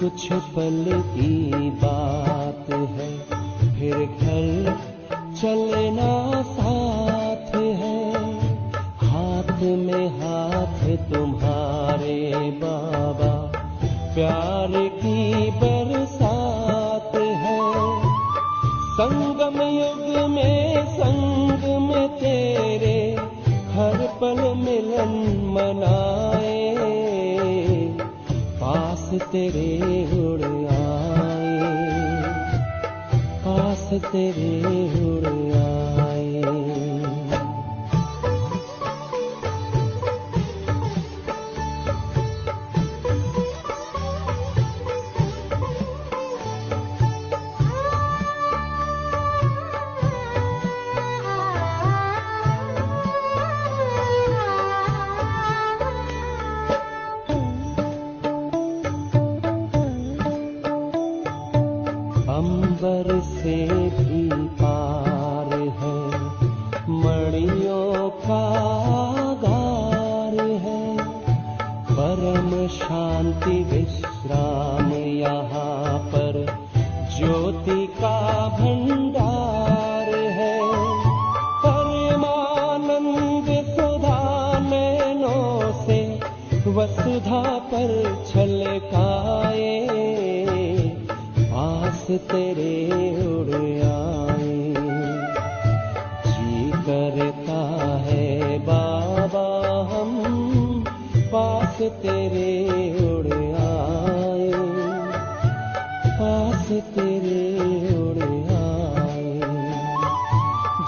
कुछ पल की बात है, फिर घर चलना साथ है। हाथ में हाथ तुम्हारे बाबा, प्यार की बरसात है। संगम युग में संग में तेरे, हर पल मिलन मनाए। पास तेरे उड़ आए, पास तेरे उड़ आए। अंबर से भी पार है, मणियों का गार है। परम शांति विश्राम यहाँ पर, ज्योति का भंडार है। परमानंद सुधा नैनों से वसुधा पर छलकाए। पास तेरे उड़ आए, जी करता है बाबा हम पास तेरे उड़ आए, पास तेरे उड़ आए।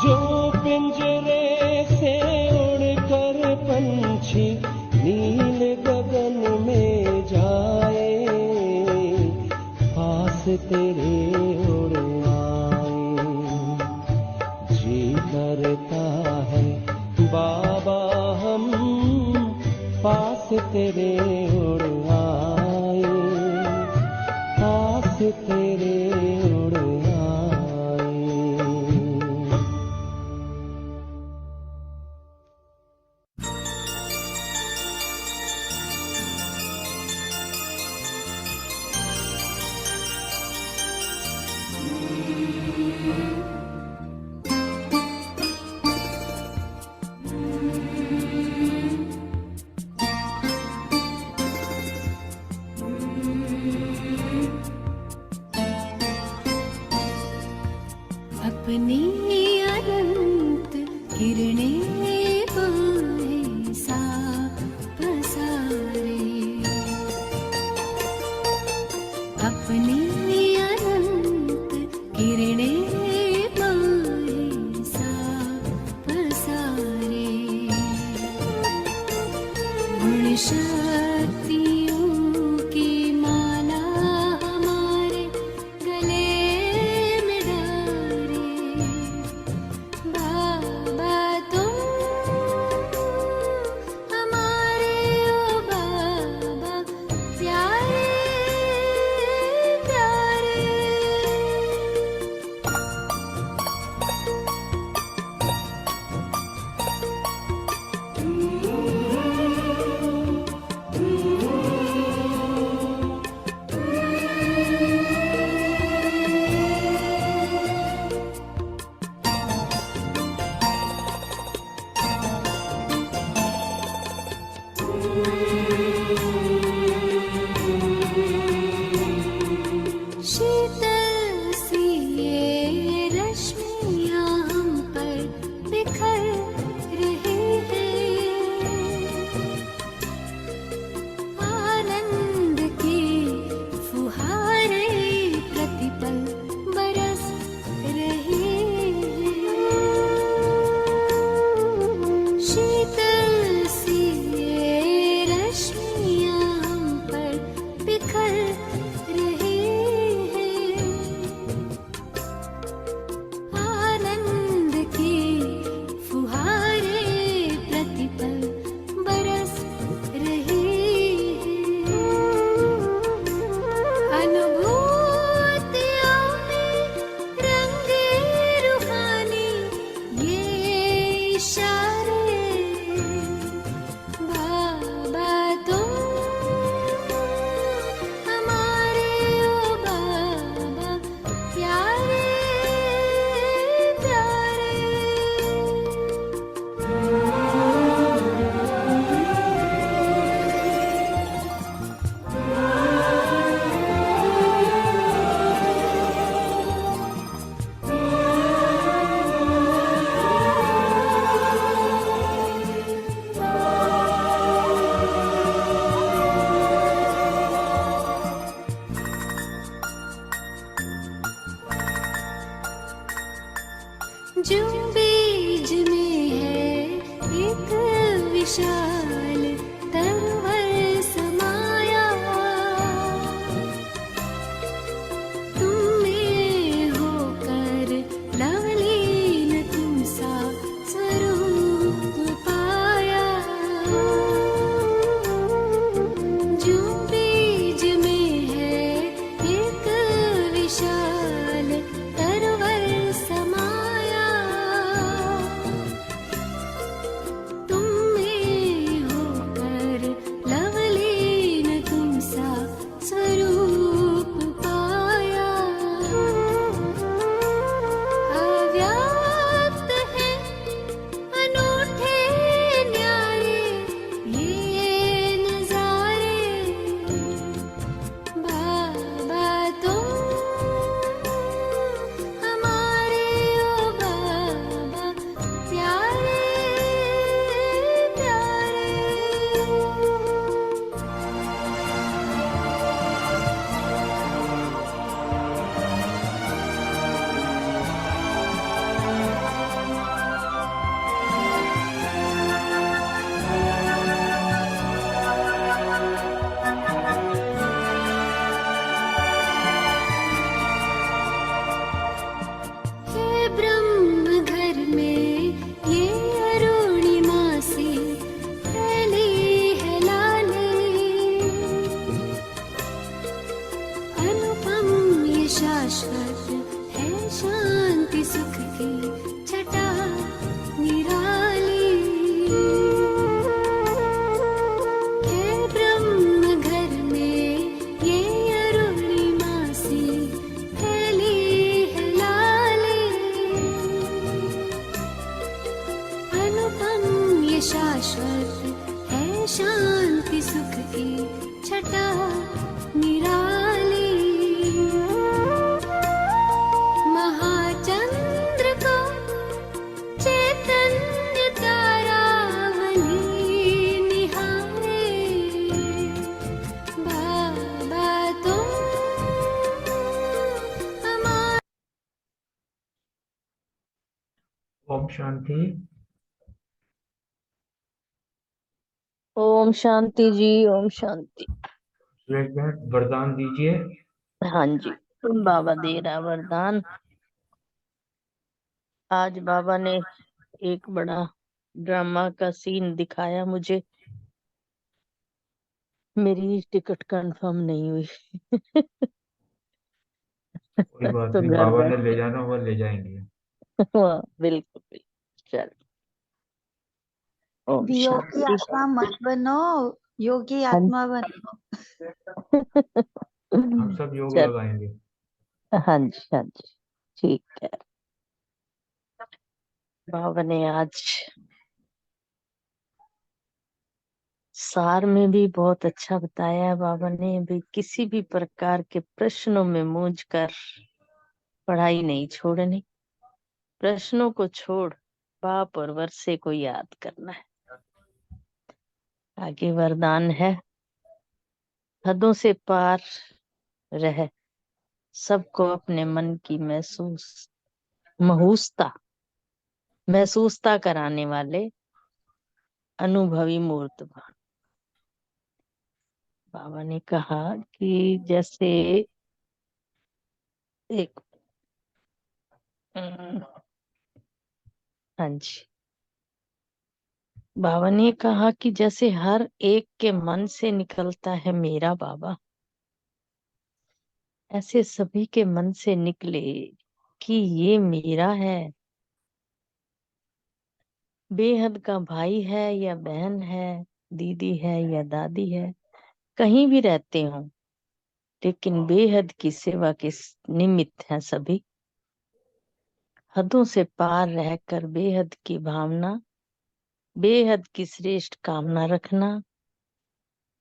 जो पिंजरे से उड़कर पंछी नील गगन में जाए। पास तेरे उड़ आए, जी करता है बाबा हम पास तेरे उड़ आए, पास तेरे उड़ आए। अपनी अनंत किरणें पाए सा पसारे। अपनी अनंत किरणें पाए सा पसारे। गुण शक्तियों की माला हमारे गले में डारे। बाबा तुम हमारे ओ बाबा प्यारे प्यारे। शीतल सी ये रश्मियाँ हम पर बिखर रही हैं। आनंद की फुहारें प्रतिपल बरस रही हैं। शीतल सी ये रश्मियाँ हम पर बिखर रही हैं। जो बीज में है एक विशाल तरवर समाया, तुम में होकर लवलीन तुम सा स्वरूप पाया। जो बीज में है एक विशाल तरवर समाया, तुम में होकर लवलीन तुम सा स्वरूप पाया। अव्याप्त है अनूठे न्यारे ये नजारे, बाबा तुम हमारे ओ बाबा प्यारे प्यारे। हे ब्रह्म घर में ये अरुणिमा सी फैली है लाली, अनुपम ये शाश्वत है शांति सुख की छटा निराली। हे ब्रह्म घर में ये अरुणिमा सी फैली है लाली, अनुपम ये शाश्वत है शांति सुख की छटा निराली। महाचंद्र को चैतन्य तारावली निहारे, बाबा तुम हमारे। ओम शांति। ओम शांति जी, ओम शांति। एक मिनट वरदान दीजिए। हाँ जी, बाबा दे रहा वरदान। आज बाबा ने एक बड़ा ड्रामा का सीन दिखाया मुझे। मेरी टिकट कंफर्म नहीं हुई कोई बात तो नहीं, घर बाबा ने ले बैठे जाना वो ले जाएंगे। हाँ, बिल्कुल बिल्कुल। चल, ओम योगी शांति। आत्मा मत बनो, योगी हाँ आत्मा बनो। हम सब योग चल, लगाएंगे। हाँ जी हाँ जी, ठीक है। बाबा ने आज सार में भी बहुत अच्छा बताया। बाबा ने भी किसी भी प्रकार के प्रश्नों में मूझ कर पढ़ाई नहीं छोड़नी, प्रश्नों को छोड़ बाप और वर्षे को याद करना है। आगे वरदान है, हदों से पार रह सबको अपने मन की महसूसता कराने वाले अनुभवी मूर्त भान। बाबा ने कहा कि जैसे एक हाँ जी, बाबा ने कहा कि जैसे हर एक के मन से निकलता है मेरा बाबा, ऐसे सभी के मन से निकले कि ये मेरा है। बेहद का भाई है या बहन है, दीदी है या दादी है, कहीं भी रहते हो, लेकिन बेहद की सेवा के निमित्त हैं सभी। हदों से पार रहकर बेहद की भावना, बेहद की श्रेष्ठ कामना रखना,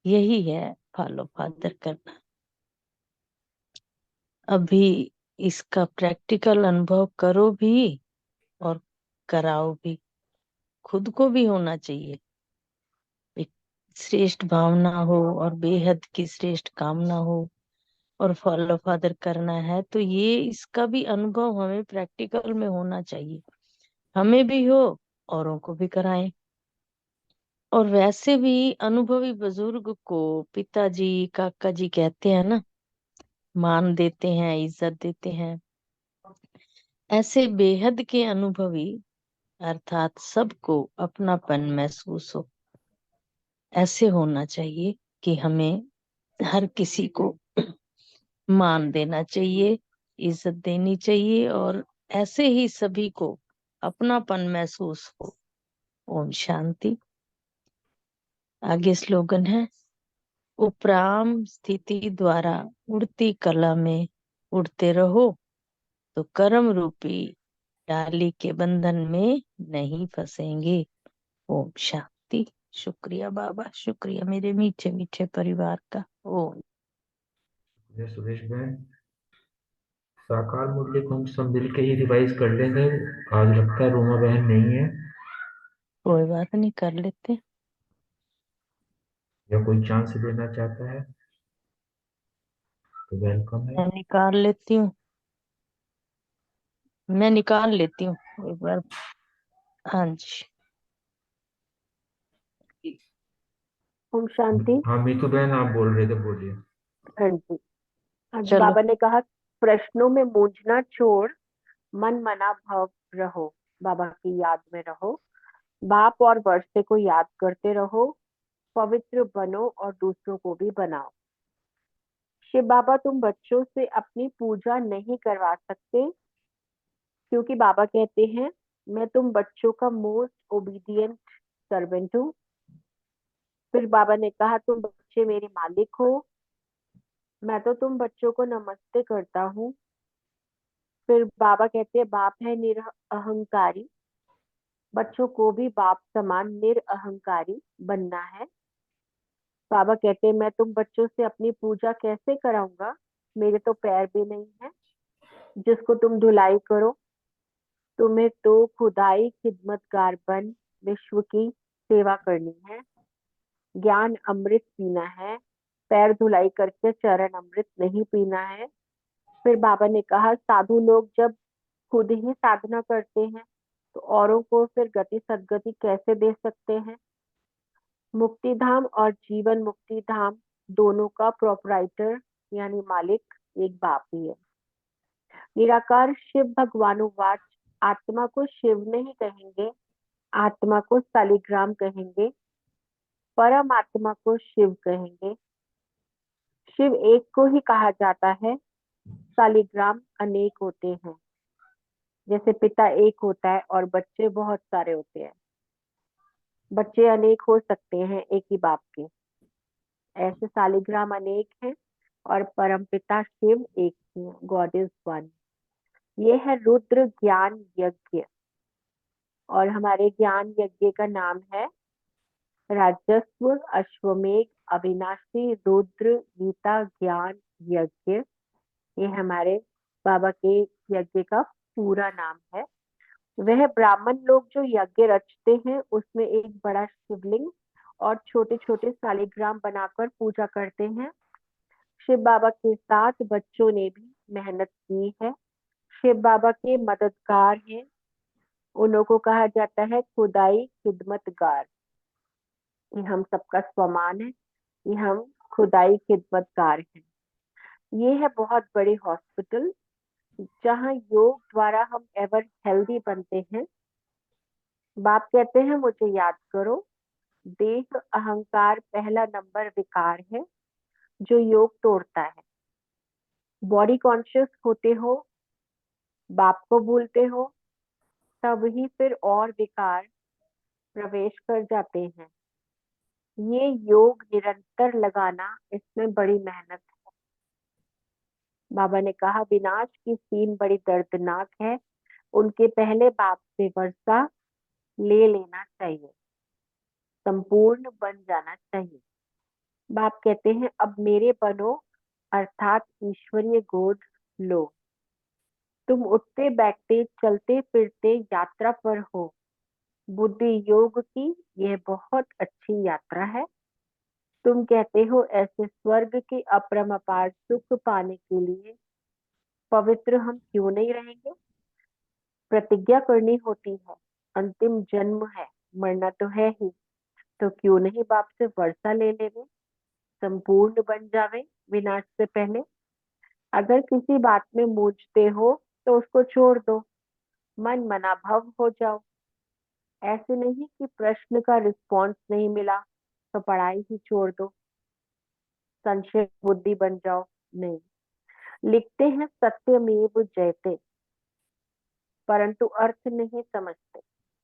यही है फॉलो फादर करना। अभी इसका प्रैक्टिकल अनुभव करो भी और कराओ भी, खुद को भी होना चाहिए। एक श्रेष्ठ भावना हो और बेहद की श्रेष्ठ कामना हो और फॉलो फादर करना है, तो ये इसका भी अनुभव हमें प्रैक्टिकल में होना चाहिए। हमें भी हो, औरों को भी कराएं। और वैसे भी अनुभवी बुजुर्ग को पिताजी काका जी कहते हैं ना, मान देते हैं, इज्जत देते हैं। ऐसे बेहद के अनुभवी अर्थात सबको अपनापन महसूस हो, ऐसे होना चाहिए कि हमें हर किसी को मान देना चाहिए, इज्जत देनी चाहिए, और ऐसे ही सभी को अपनापन महसूस हो। ओम शांति। आगे स्लोगन है, उपराम स्थिति द्वारा उड़ती कला में उड़ते रहो, तो कर्म रूपी डाली के बंधन में नहीं फंसेंगे। ओम शांति। शुक्रिया बाबा, शुक्रिया मेरे मीठे मीठे परिवार का। ओम। जय सुरेश बहन, साकार मूल्य को हम सब मिलके ही रिवाइज कर लेंगे। आज लगता है रोमा बहन नहीं है, कोई बात नहीं, कर लेते। या कोई चांस देना चाहता है तो वेलकम है। मैं निकाल लेती हूँ, मैं निकाल लेती हूँ एक बार। हाँ जी। ओम शांति। हाँ मीतू बहन, आप बोल रहे थे, बोलिए। हाँ जी। आज चलो। बाबा ने कहा, प्रश्नों में मूंझना छोड़ मन मना भव रहो, बाबा की याद में रहो, बाप और वर्षे को याद करते रहो, पवित्र बनो और दूसरों को भी बनाओ। शिव बाबा तुम बच्चों से अपनी पूजा नहीं करवा सकते, क्योंकि बाबा कहते हैं मैं तुम बच्चों का मोस्ट ओबीडियंट सर्वेंट हूँ। फिर बाबा ने कहा तुम बच्चे मेरे मालिक हो, मैं तो तुम बच्चों को नमस्ते करता हूँ। फिर बाबा कहते हैं बाप है निरअहंकारी, बच्चों को भी बाप समान निरअहंकारी बनना है। बाबा कहते हैं मैं तुम बच्चों से अपनी पूजा कैसे कराऊंगा, मेरे तो पैर भी नहीं है जिसको तुम धुलाई करो। तुम्हें तो खुदाई खिदमतगार बन विश्व की सेवा करनी है, ज्ञान अमृत पीना है, पैर धुलाई करके चरण अमृत नहीं पीना है। फिर बाबा ने कहा साधु लोग जब खुद ही साधना करते हैं तो औरों को फिर गति सदगति कैसे दे सकते हैं। मुक्ति धाम और जीवन मुक्ति धाम दोनों का प्रोपराइटर यानी मालिक एक बाप ही है। निराकार शिव भगवानुवाच, आत्मा को शिव नहीं कहेंगे, आत्मा को शालिग्राम कहेंगे, परम आत्मा को शिव कहेंगे। शिव एक को ही कहा जाता है, शालिग्राम अनेक होते हैं। जैसे पिता एक होता है और बच्चे बहुत सारे होते हैं, बच्चे अनेक हो सकते हैं एक ही बाप के, ऐसे शालिग्राम अनेक हैं और परमपिता शिव एक ही है, गॉड इज वन। ये है रुद्र ज्ञान यज्ञ, और हमारे ज्ञान यज्ञ का नाम है राजस्व अश्वमेघ अविनाशी रुद्र गीता ज्ञान यज्ञ। ये हमारे बाबा के यज्ञ का पूरा नाम है। वह ब्राह्मण लोग जो यज्ञ रचते हैं उसमें एक बड़ा शिवलिंग और छोटे छोटे शालिग्राम बनाकर पूजा करते हैं। शिव बाबा के साथ बच्चों ने भी मेहनत की है, शिव बाबा के मददगार हैं, उन्हों को कहा जाता है खुदाई खिदमतगार। ये हम सबका स्वमान है, ये हम खुदाई खिदमतगार हैं। ये है बहुत बड़ी हॉस्पिटल जहाँ योग द्वारा हम एवर हेल्दी बनते हैं। बाप कहते हैं मुझे याद करो, देह अहंकार पहला नंबर विकार है जो योग तोड़ता है। बॉडी कॉन्शियस होते हो, बाप को भूलते हो, तब ही फिर और विकार प्रवेश कर जाते हैं। ये योग निरंतर लगाना, इसमें बड़ी मेहनत है। बाबा ने कहा विनाश की सीन बड़ी दर्दनाक है, उनके पहले बाप से वर्षा ले लेना चाहिए, संपूर्ण बन जाना चाहिए। बाप कहते हैं अब मेरे बनो, अर्थात ईश्वरीय गोद लो। तुम उठते बैठते चलते फिरते यात्रा पर हो, बुद्धि योग की यह बहुत अच्छी यात्रा है। तुम कहते हो ऐसे स्वर्ग के अपरंपार सुख पाने के लिए पवित्र हम क्यों नहीं रहेंगे। प्रतिज्ञा करनी होती है। अंतिम जन्म है, मरना तो है ही, तो क्यों नहीं बाप से वर्षा ले लेवे, संपूर्ण बन जावे विनाश से पहले। अगर किसी बात में मूझते हो तो उसको छोड़ दो, मन मना भव हो जाओ। ऐसे नहीं कि प्रश्न का रिस्पॉन्स नहीं मिला तो पढ़ाई ही छोड़ दो, संशय बुद्धि बन जाओ। नहीं, लिखते हैं सत्यमेव जयते, परंतु अर्थ नहीं समझते।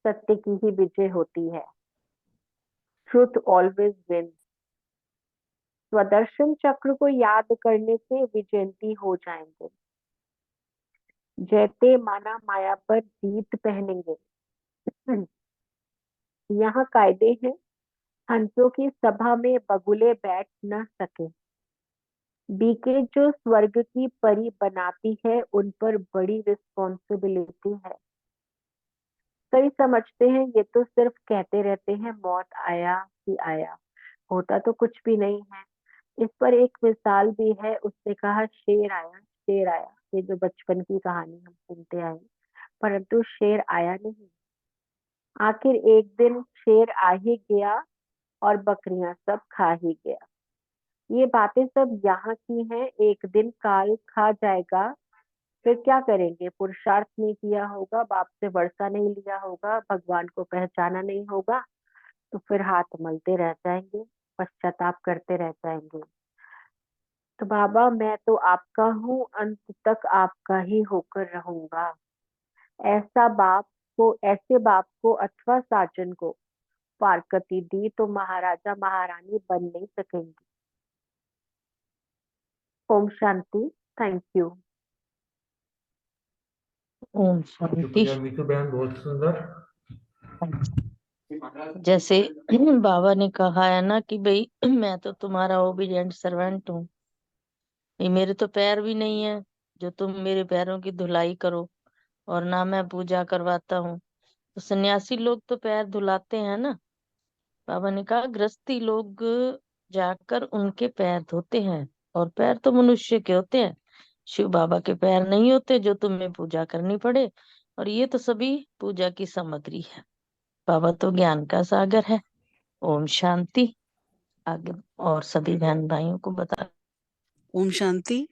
सत्य की ही विजय होती है। Truth always win. स्वदर्शन चक्र को याद करने से विजयंती हो जाएंगे। जयते माना माया पर जीत पहनेंगे। यहाँ कायदे हैं, हंसों की सभा में बगुले बैठ न सके। बीके जो स्वर्ग की परी बनाती है, उन पर बड़ी रिस्पॉन्सिबिलिटी है। कई समझते हैं ये तो सिर्फ कहते रहते हैं मौत आया कि आया, होता तो कुछ भी नहीं है। इस पर एक मिसाल भी है। उसने कहा शेर आया, शेर आया। ये जो बचपन की कहानी हम सुनते आए, परंतु शेर आया नहीं। आखिर एक दिन शेर आ ही गया और बकरियां सब खा ही गया। ये बातें सब यहाँ की हैं। एक दिन काल खा जाएगा, फिर क्या करेंगे? पुरुषार्थ नहीं किया होगा, बाप से वर्षा नहीं लिया होगा, भगवान को पहचाना नहीं होगा, तो फिर हाथ मलते रह जाएंगे, पश्चाताप करते रह जाएंगे। तो बाबा मैं तो आपका हूँ, अंत तक आपका ही होकर रहूंगा। ऐसे बाप को अथवा साजन को फारकती दी तो महाराजा महारानी बन नहीं सकेंगे। ओम शांति। Thank you. ओम शांति। शुक्रिया मीतू बहन, बहुत सुंदर। जैसे बाबा ने कहा है ना कि भाई मैं तो तुम्हारा ओबीडिएंट सर्वेंट हूँ, ये मेरे तो पैर भी नहीं है जो तुम मेरे पैरों की धुलाई करो, और ना मैं पूजा करवाता हूँ। तो सन्यासी लोग तो पैर धुलाते हैं ना। बाबा ने कहा गृहस्थी लोग जाकर उनके पैर धोते हैं, और पैर तो मनुष्य के होते हैं, शिव बाबा के पैर नहीं होते जो तुम्हें पूजा करनी पड़े। और ये तो सभी पूजा की सामग्री है। बाबा तो ज्ञान का सागर है। ओम शांति। आगे और सभी बहन भाइयों को बता। ओम शांति।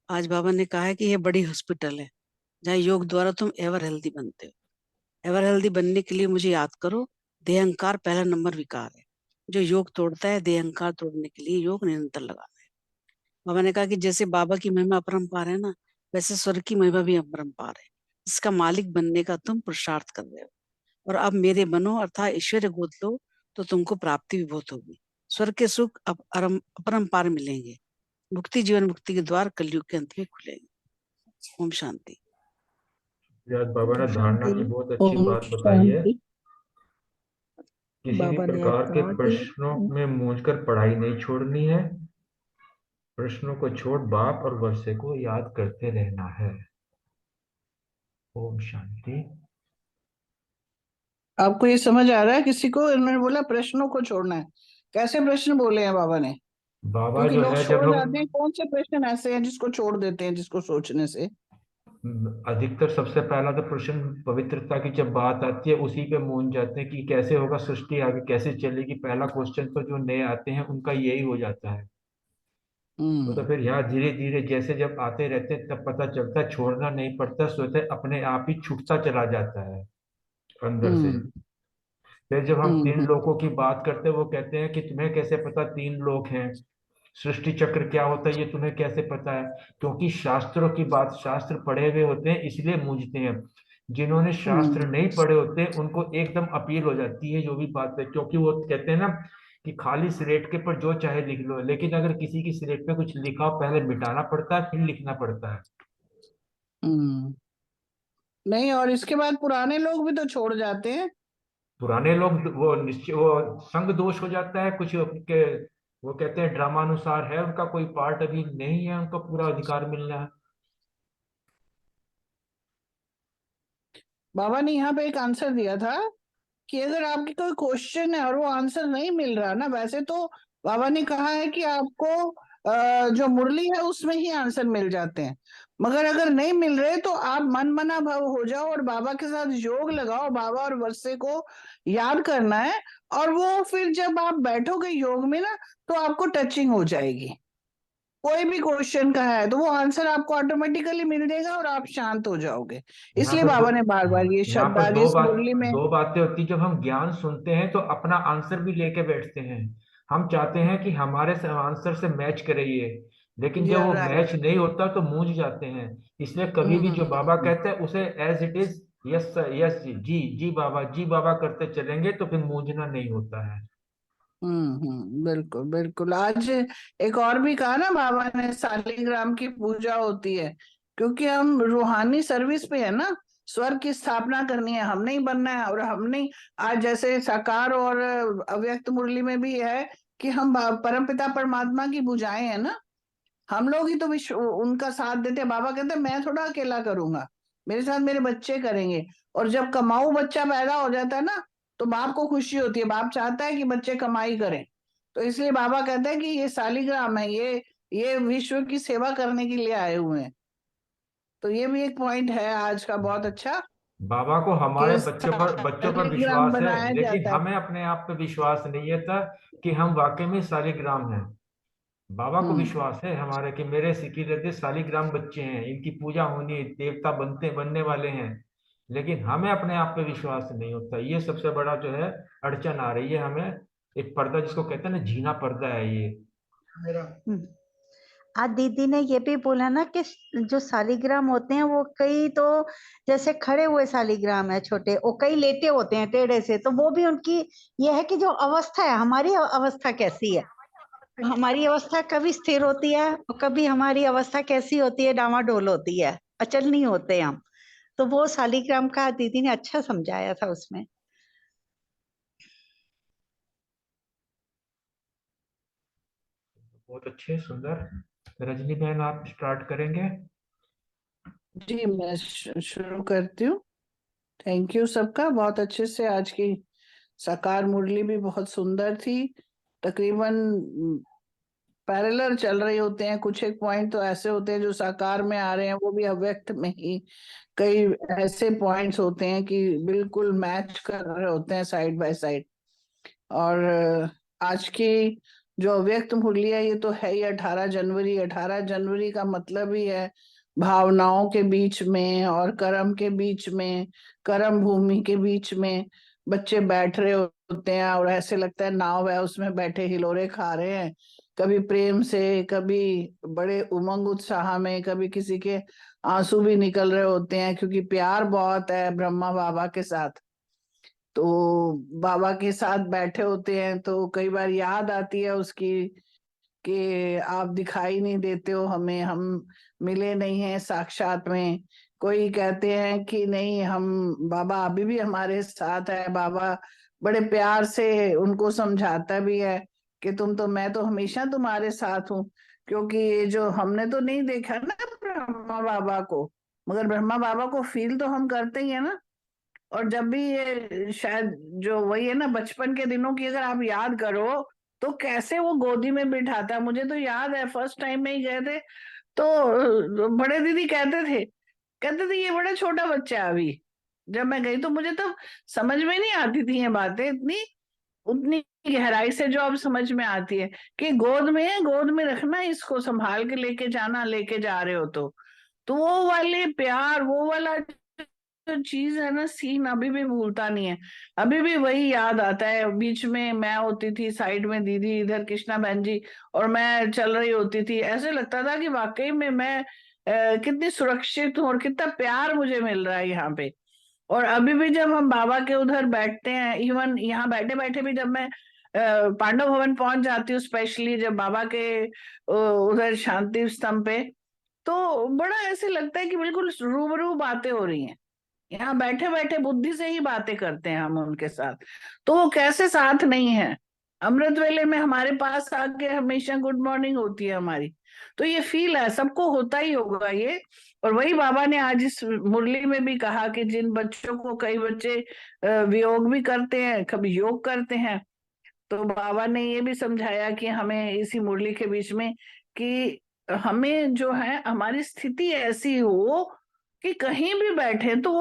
आज बाबा ने कहा है कि ये बड़ी हॉस्पिटल है जहाँ योग द्वारा तुम एवर हेल्दी बनते हो। एवर हेल्दी बनने के लिए मुझे याद करो, देह अहंकार पहला नंबर विकार है जो योग तोड़ता है। देह अहंकार तोड़ने के लिए योग निरंतर लगाना है। बाबा ने कहा कि जैसे बाबा की महिमा अपरंपार है ना, वैसे स्वर्ग की महिमा भी अपरंपार है। इसका मालिक बनने का तुम पुरुषार्थ कर रहे हो, और अब मेरे बनो अर्थात ईश्वर्य गोद लो तो तुमको प्राप्ति भी बहुत होगी। स्वर्ग के सुख अपरंपार मिलेंगे। मुक्ति जीवन मुक्ति के द्वार कलयुग के अंत में खुलेंगे। ओम शांति। आज बाबा ने धारणा की बहुत अच्छी ओम बात बताई है। शांति। किसी भी बाबा ने आज प्रकार के कहा कि प्रश्नों में मूंझकर पढ़ाई नहीं छोड़नी है। प्रश्नों को छोड़ बाप और वर्षे को याद करते रहना है। ओम शांति। आपको ये समझ आ रहा है? किसी को इन्होंने बोला प्रश्नों को छोड़ना है। कैसे प्रश्न बोले हैं बाबा ने? बाबा क्योंकि जो लोग है, छोड़ जब जाते हैं। हम कौन से प्रश्न ऐसे हैं जिसको छोड़ देते हैं, जिसको सोचने से? अधिकतर सबसे पहला तो प्रश्न पवित्रता की जब बात आती है उसी पे मूंझ जाते हैं कि कैसे होगा सृष्टि, आगे कैसे चलेगी। पहला क्वेश्चन तो जो नए आते हैं उनका यही हो जाता है। वो तो फिर यहाँ धीरे धीरे जैसे जब आते रहते हैं तब पता चलता है, छोड़ना नहीं पड़ता, स्वतः अपने आप ही छूटता चला जाता है अंदर से। हम्म फिर जब हम तीन हम्म लोकों की बात करते हैं, वो कहते हैं कि तुम्हें कैसे पता तीन लोक हैं, सृष्टि चक्र क्या होता है ये तुम्हें कैसे पता है? क्योंकि शास्त्रों की बात, शास्त्र पढ़े हुए होते हैं इसलिए मूझते हैं। जिन्होंने शास्त्र हम्म नहीं पढ़े होते उनको एकदम अपील हो जाती है जो भी बात है, क्योंकि वो कहते हैं ना कि खाली स्लेट के पर जो चाहे लिख लो, लेकिन अगर किसी की स्लेट पे कुछ लिखा हो पहले मिटाना पड़ता है फिर लिखना पड़ता है। हम्म। नहीं, और इसके बाद पुराने लोग भी तो छोड़ जाते हैं। पुराने लोग वो निश्चय वो संग दोष हो जाता है कुछ के। वो कहते हैं ड्रामानुसार है उनका, कोई पार्ट अभी नहीं है उनको पूरा अधिकार मिलना है। बाबा ने यहाँ पे एक आंसर दिया था कि अगर आपके कोई क्वेश्चन है और वो आंसर नहीं मिल रहा ना, वैसे तो बाबा ने कहा है कि आपको जो मुरली है उसमें ही आंसर मिल जाते हैं। मगर अगर नहीं मिल रहे तो आप मन मना भव हो जाओ और बाबा के साथ योग लगाओ, बाबा और वर्षे को याद करना है। और वो फिर जब आप बैठोगे योग में ना, तो आपको टचिंग हो जाएगी। कोई भी क्वेश्चन का है तो वो आंसर आपको ऑटोमेटिकली मिल जाएगा और आप शांत हो जाओगे। यहाँ इसलिए पर बाबा ने बार बार ये यहाँ शब्द पर आज इस मुरली में। दो बातें होती हैं। जब हम ज्ञान सुनते हैं तो अपना आंसर भी लेके बैठते हैं। हम चाहते हैं कि हमारे आंसर से मैच करे ये, लेकिन जब वो राइट। मैच नहीं होता तो मूंझ जाते हैं। इसलिए कभी भी जो बाबा कहते हैं उसे as it is, yes yes जी जी बाबा करते चलेंगे तो फिर मूंझना नहीं होता है। बिल्कुल बिल्कुल। आज एक और भी कहा ना बाबा ने, शालिग्राम की पूजा होती है, क्योंकि हम रूहानी सर्विस पे है ना। स्वर्ग की स्थापना करनी है, हमने ही बनना है। और हमने आज जैसे साकार और अव्यक्त मुरली में भी है कि हम परमपिता परमात्मा की भुजाएं हैं ना। हम लोग ही तो विश्व उनका साथ देते हैं। बाबा कहते हैं मैं थोड़ा अकेला करूंगा, मेरे साथ मेरे बच्चे करेंगे। और जब कमाऊ बच्चा पैदा हो जाता है ना, तो बाप को खुशी होती है, बाप चाहता है कि बच्चे कमाई करें। तो इसलिए बाबा कहते हैं कि ये शालिग्राम है, ये विश्व की सेवा करने के लिए आए हुए हैं। तो ये भी एक पॉइंट है आज का बहुत अच्छा, बाबा को हमारे कि बच्चों पर शालिग्राम विश्वास है, बनाया लेकिन जाता है। हमें अपने आप पे विश्वास नहीं है था कि हम वाकई में शालिग्राम हैं। बाबा को हम्म विश्वास है हमारे कि मेरे सिकी रहते शालिग्राम बच्चे हैं, इनकी पूजा होनी है, देवता बनने वाले हैं। लेकिन हमें अपने आप पे विश्वास नहीं होता। ये सबसे बड़ा जो है अड़चन आ रही है हमें। एक पर्दा जिसको कहते हैं ना, जीना पर्दा है ये। हम्म। आज दीदी ने ये भी बोला ना कि जो शालिग्राम होते हैं वो कई तो जैसे खड़े हुए शालिग्राम है छोटे, वो कई लेटे होते हैं टेढ़े से। तो वो भी उनकी ये है कि जो अवस्था है, हमारी अवस्था कैसी है। हमारी अवस्था कभी स्थिर होती है और कभी हमारी अवस्था कैसी होती है, डामाडोल होती है, अचल नहीं होते हम। तो वो शालिग्राम का दीदी ने अच्छा समझाया था उसमें। बहुत अच्छे, सुंदर। रजनी बहन, आप स्टार्ट करेंगे? जी, मैं शुरू करती हूँ। थैंक यू सबका, बहुत अच्छे से आज की साकार मुरली भी बहुत सुंदर थी। तकरीबन पैरेलल चल रही होते हैं। कुछ एक पॉइंट तो ऐसे होते हैं जो साकार में आ रहे हैं, वो भी अव्यक्त में ही कई ऐसे पॉइंट्स होते हैं कि बिल्कुल मैच कर रहे होते हैं साइड बाय साइड। और आज की जो अव्यक्त मुरली है, ये तो है ही 18 जनवरी। 18 जनवरी का मतलब ही है भावनाओं के बीच में और कर्म के बीच में, कर्म भूमि के बीच में बच्चे बैठ रहे होते हैं। और ऐसे लगता है नाव है, उसमें बैठे हिलोरे खा रहे हैं, कभी प्रेम से, कभी बड़े उमंग उत्साह में, कभी किसी के आंसू भी निकल रहे होते हैं, क्योंकि प्यार बहुत है ब्रह्मा बाबा के साथ। तो बाबा के साथ बैठे होते हैं तो कई बार याद आती है उसकी कि आप दिखाई नहीं देते हो हमें, हम मिले नहीं हैं साक्षात में। कोई कहते हैं कि नहीं, हम बाबा अभी भी हमारे साथ है। बाबा बड़े प्यार से उनको समझाता भी है कि मैं तो हमेशा तुम्हारे साथ हूँ। क्योंकि ये जो हमने तो नहीं देखा ना ब्रह्मा बाबा को, मगर ब्रह्मा बाबा को फील तो हम करते ही है ना। और जब भी ये शायद जो वही है ना, बचपन के दिनों की अगर आप याद करो, तो कैसे वो गोदी में बिठाता है। मुझे तो याद है फर्स्ट टाइम में ही गए थे तो बड़े दीदी कहते थे ये बड़ा छोटा बच्चा है अभी। जब मैं गई तो मुझे तो समझ में नहीं आती थी ये बातें इतनी, उतनी गहराई से जो अब समझ में आती है कि गोद में रखना, इसको संभाल के लेके जाना, लेके जा रहे हो तो वो वाले प्यार, वो वाला जो चीज है ना, सीन अभी भी भूलता नहीं है। अभी भी वही याद आता है। बीच में मैं होती थी साइड में, दीदी इधर, कृष्णा बहन जी, और मैं चल रही होती थी। ऐसे लगता था कि वाकई में मैं कितनी सुरक्षित हूँ और कितना प्यार मुझे मिल रहा है यहाँ पे। और अभी भी जब हम बाबा के उधर बैठते हैं, इवन यहाँ बैठे बैठे भी जब मैं पांडव भवन पहुंच जाती हूँ, स्पेशली जब बाबा के उधर शांति स्तंभ पे, तो बड़ा ऐसे लगता है कि बिल्कुल रूबरू बातें हो रही हैं। यहाँ बैठे बैठे बुद्धि से ही बातें करते हैं हम उनके साथ। तो वो कैसे साथ नहीं है। अमृत वेले में हमारे पास आके हमेशा गुड मॉर्निंग होती है हमारी। तो ये फील है, सबको होता ही होगा ये। और वही बाबा ने आज इस मुरली में भी कहा कि जिन बच्चों को, कई बच्चे वियोग भी करते हैं, कभी योग करते हैं, तो बाबा ने ये भी समझाया कि हमें इसी मुरली के बीच में कि हमें जो है हमारी स्थिति ऐसी हो कि कहीं भी बैठे तो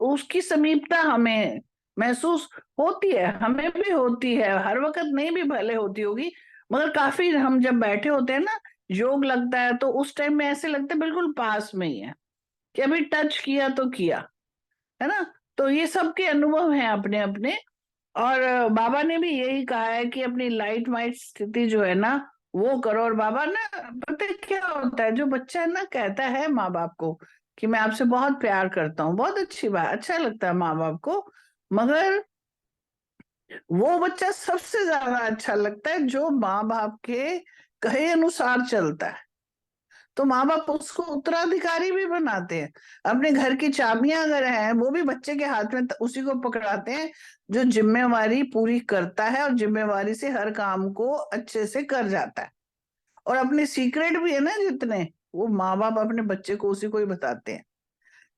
उसकी समीपता हमें महसूस होती है, हमें भी होती है, हर वक्त नहीं भी भले होती होगी, मगर काफी हम जब बैठे होते हैं ना, योग लगता है तो उस टाइम में ऐसे लगता है बिल्कुल पास में ही है, कि अभी टच किया तो किया, है ना। तो ये सबके अनुभव हैं अपने अपने। और बाबा ने भी यही कहा है कि अपनी लाइट माइट स्थिति जो है ना वो करो। और बाबा ना, पता है क्या होता है, जो बच्चा है ना कहता है माँ बाप को कि मैं आपसे बहुत प्यार करता हूँ, बहुत अच्छी बात, अच्छा लगता है माँ बाप को, मगर वो बच्चा सबसे ज्यादा अच्छा लगता है जो माँ बाप के कहे अनुसार चलता है। तो माँ बाप उसको उत्तराधिकारी भी बनाते हैं। अपने घर की चाबियां अगर हैं वो भी बच्चे के हाथ में उसी को पकड़ाते हैं जो जिम्मेवारी पूरी करता है और जिम्मेवारी से हर काम को अच्छे से कर जाता है। और अपने सीक्रेट भी है ना जितने, वो माँ बाप अपने बच्चे को उसी को ही बताते हैं।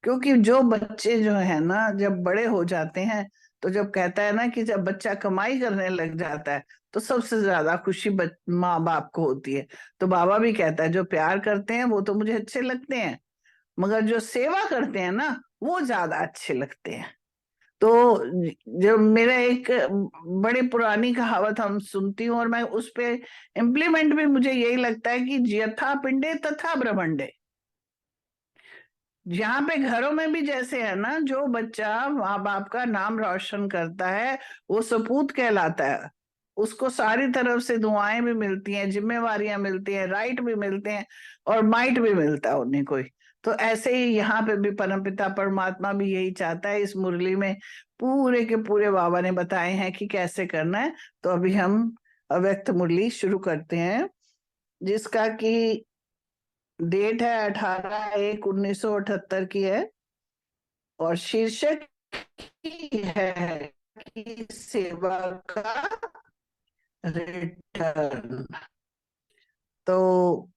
क्योंकि जो बच्चे जो है ना जब बड़े हो जाते हैं, तो जब कहता है ना कि जब बच्चा कमाई करने लग जाता है तो सबसे ज्यादा खुशी माँ बाप को होती है। तो बाबा भी कहता है जो प्यार करते हैं वो तो मुझे अच्छे लगते हैं, मगर जो सेवा करते हैं ना वो ज्यादा अच्छे लगते हैं। तो जब मेरा एक बड़ी पुरानी कहावत हम सुनती हूँ और मैं उस पे इम्प्लीमेंट भी मुझे यही लगता है कि यथा पिंडे तथा ब्रह्मंडे। यहाँ पे घरों में भी जैसे है ना, जो बच्चा माँ बाप का नाम रोशन करता है वो सपूत कहलाता है, उसको सारी तरफ से दुआएं भी मिलती हैं, जिम्मेवारियां मिलती हैं, राइट भी मिलते हैं और माइट भी मिलता है उन्हें कोई। तो ऐसे ही यहाँ पे भी परमपिता परमात्मा भी यही चाहता है। इस मुरली में पूरे के पूरे बाबा ने बताए हैं कि कैसे करना है। तो अभी हम अव्यक्त मुरली शुरू करते हैं, जिसका कि डेट है 18/1/1978 की है और शीर्षक की है कि सेवा का रिटर्न। तो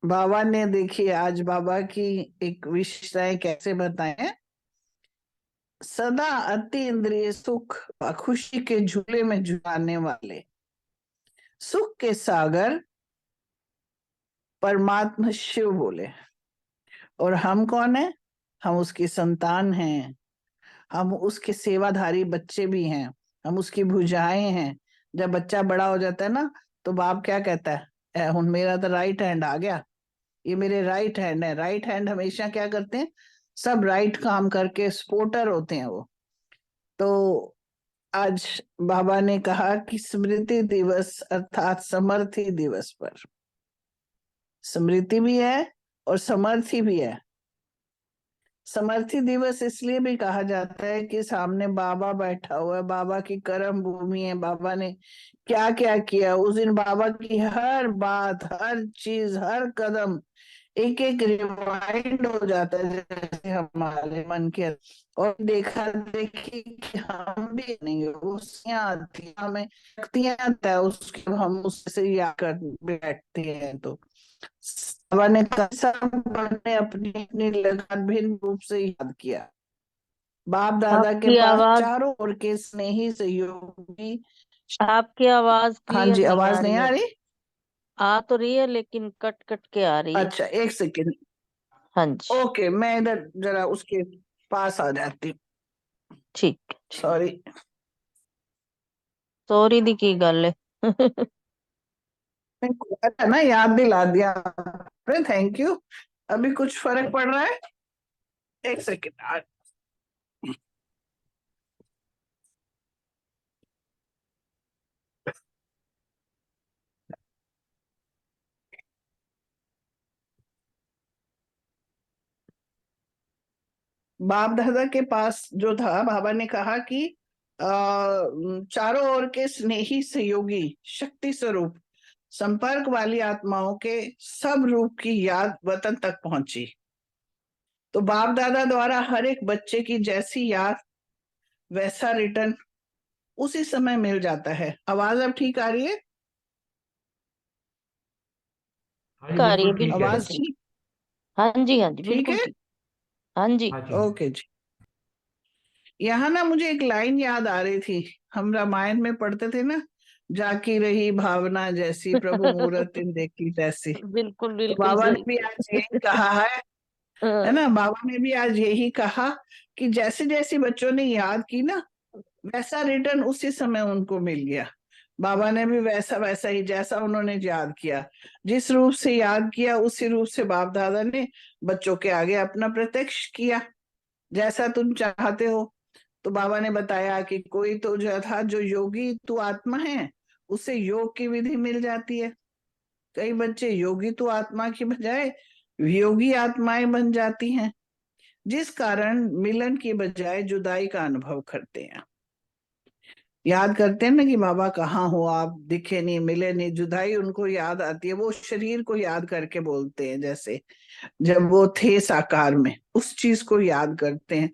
बाबा ने देखिए आज बाबा की एक विशेषताएं कैसे बताए। सदा अति इंद्रिय सुख व खुशी के झूले में झुलाने वाले, सुख के सागर परमात्मा शिव बोले। और हम कौन है? हम उसकी संतान हैं, हम उसके सेवाधारी बच्चे भी हैं, हम उसकी भुजाएं हैं। जब बच्चा बड़ा हो जाता है ना तो बाप क्या कहता है, हुन मेरा तो राइट हैंड आ गया, ये मेरे राइट हैंड है। राइट हैंड हमेशा क्या करते हैं, सब राइट काम करके स्पोर्टर होते हैं वो। तो आज बाबा ने कहा कि स्मृति दिवस अर्थात समर्थी दिवस पर स्मृति भी है और समर्थी भी है। समर्थी दिवस इसलिए भी कहा जाता है कि सामने बाबा बैठा हुआ है, बाबा की कर्म भूमि है, बाबा ने क्या क्या किया उस दिन, बाबा की हर बात, हर चीज, हर कदम एक एक रिवाइंड हो जाता है जैसे हमारे मन के। और देखा देखी कि हम भी नहीं, उसियां आती हैं, हमें शक्तियां आता है उसके, हम उससे याद कर बैठते हैं। तो बाबा ने ने अपनी अपनी लगन भिन्न रूप से याद किया। बाप दादा के आपकी पास आवाज चारों ओर के स्नेही सहयोगी। आपकी आवाज हाँ क्लियर जी, नहीं आ आवाज नहीं रही आ है। रही? आ तो रही है लेकिन कट कट के आ रही है। अच्छा एक सेकेंड, हाँ जी, ओके मैं इधर जरा उसके पास आ जाती हूँ, ठीक ठीक। सॉरी। सॉरी दी की गल है। अच्छा ना याद दिला दिया आपने, थैंक यू। अभी कुछ फर्क पड़ रहा है? एक सेकेंड। बाप दादा के पास जो था, बाबा ने कहा कि चारों ओर के स्नेही सहयोगी शक्ति स्वरूप संपर्क वाली आत्माओं के सब रूप की याद वतन तक पहुंची। तो बाप दादा द्वारा हर एक बच्चे की जैसी याद वैसा रिटर्न उसी समय मिल जाता है। आवाज अब ठीक आ रही है? हाँ जी, आ रही है, बिल्कुल ठीक है। बिल्कुल आवाज ठीक। ठीक हाँ जी, हाँ जी, ठीक बिल्कुल है? ठीक। हाँ जी। हाँ जी। ओके जी। यहाँ ना मुझे एक लाइन याद आ रही थी, हम रामायण में पढ़ते थे ना, जाकी रही भावना जैसी, प्रभु मूरत इन देखी तैसी। बिल्कुल तो बिल्कुल बाबा ने सही। भी आज यही कहा है ना, बाबा ने भी आज यही कहा कि जैसे जैसे बच्चों ने याद की ना, वैसा रिटर्न उसी समय उनको मिल गया। बाबा ने भी वैसा वैसा ही, जैसा उन्होंने याद किया, जिस रूप से याद किया उसी रूप से बाप दादा ने बच्चों के आगे अपना प्रत्यक्ष किया, जैसा तुम चाहते हो। तो बाबा ने बताया कि कोई तो जो था, जो योगी तू आत्मा है, उसे योग की विधि मिल जाती है। कई बच्चे योगी तू आत्मा की बजाय योगी आत्माएं बन जाती हैं, जिस कारण मिलन की बजाय जुदाई का अनुभव करते हैं। याद करते हैं ना कि बाबा कहाँ हो आप, दिखे नहीं, मिले नहीं, जुदाई उनको याद आती है। वो शरीर को याद करके बोलते हैं, जैसे जब वो थे साकार में, उस चीज को याद करते हैं।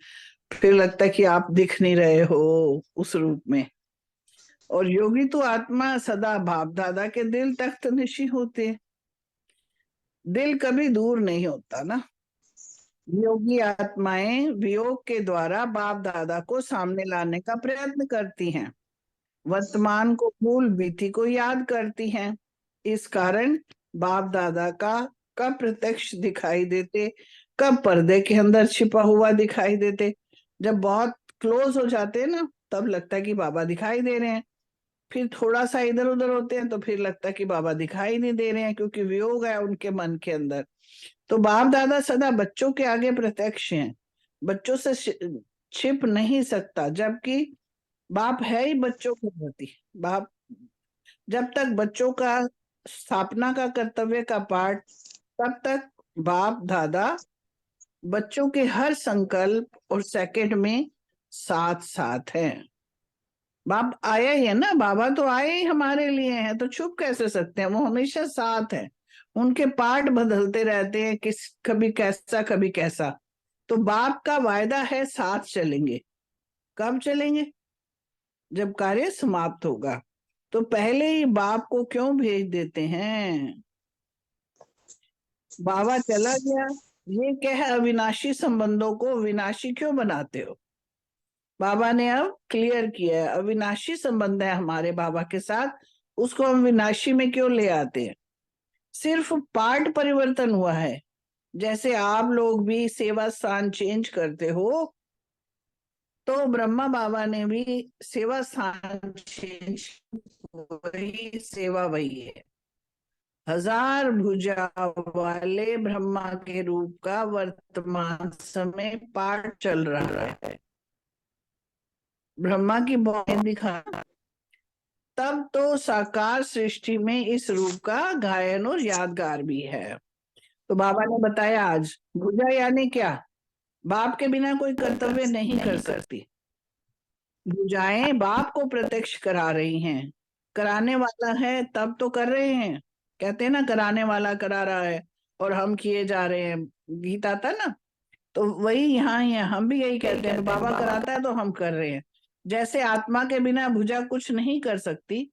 फिर लगता है कि आप दिख नहीं रहे हो उस रूप में। और योगी तो आत्मा सदा बाप दादा के दिल तख्त निशी होते हैं। दिल कभी दूर नहीं होता ना। योगी आत्माएं वियोग के द्वारा बाप दादा को सामने लाने का प्रयत्न करती हैं, वर्तमान को भूल बीती को याद करती हैं। इस कारण बाप दादा का कब प्रत्यक्ष दिखाई देते, कब पर्दे के अंदर छिपा हुआ दिखाई देते। जब बहुत क्लोज हो जाते हैं ना, तब लगता है कि बाबा दिखाई दे रहे हैं। फिर थोड़ा सा इधर उधर होते हैं तो फिर लगता है कि बाबा दिखाई नहीं दे रहे हैं, क्योंकि वियोग है उनके मन के अंदर। तो बाप दादा सदा बच्चों के आगे प्रत्यक्ष हैं, बच्चों से छिप नहीं सकता, जबकि बाप है ही बच्चों के प्रति। बाप जब तक बच्चों का स्थापना का कर्तव्य का पाठ, तब तक बाप दादा बच्चों के हर संकल्प और सेकंड में साथ साथ हैं। बाप आया ही है ना, बाबा तो आए ही हमारे लिए हैं, तो छुप कैसे सकते हैं। वो हमेशा साथ है, उनके पार्ट बदलते रहते हैं, किस कभी कैसा कभी कैसा। तो बाप का वायदा है साथ चलेंगे। कब चलेंगे? जब कार्य समाप्त होगा। तो पहले ही बाप को क्यों भेज देते हैं? बाबा चला गया, ये कह अविनाशी संबंधों को विनाशी क्यों बनाते हो? बाबा ने अब क्लियर किया है, अविनाशी संबंध है हमारे बाबा के साथ, उसको हम विनाशी में क्यों ले आते हैं? सिर्फ पार्ट परिवर्तन हुआ है। जैसे आप लोग भी सेवा स्थान चेंज करते हो, तो ब्रह्मा बाबा ने भी सेवा स्थान चेंज, वही सेवा वही है। 1000 भुजा वाले ब्रह्मा के रूप का वर्तमान समय पाठ चल रहा है। ब्रह्मा की बॉडी दिखा, तब तो साकार सृष्टि में इस रूप का गायन और यादगार भी है। तो बाबा ने बताया आज, भुजा यानी क्या? बाप के बिना कोई कर्तव्य नहीं कर सकती। भुजाएं बाप को प्रत्यक्ष करा रही हैं, कराने वाला है तब तो कर रहे हैं। कहते हैं ना, कराने वाला करा रहा है और हम किए जा रहे हैं, गीत आता ना। तो वही यहाँ है, हम भी यही कहते हैं, बाबा कराता है तो हम कर रहे हैं। जैसे आत्मा के बिना भुजा कुछ नहीं कर सकती,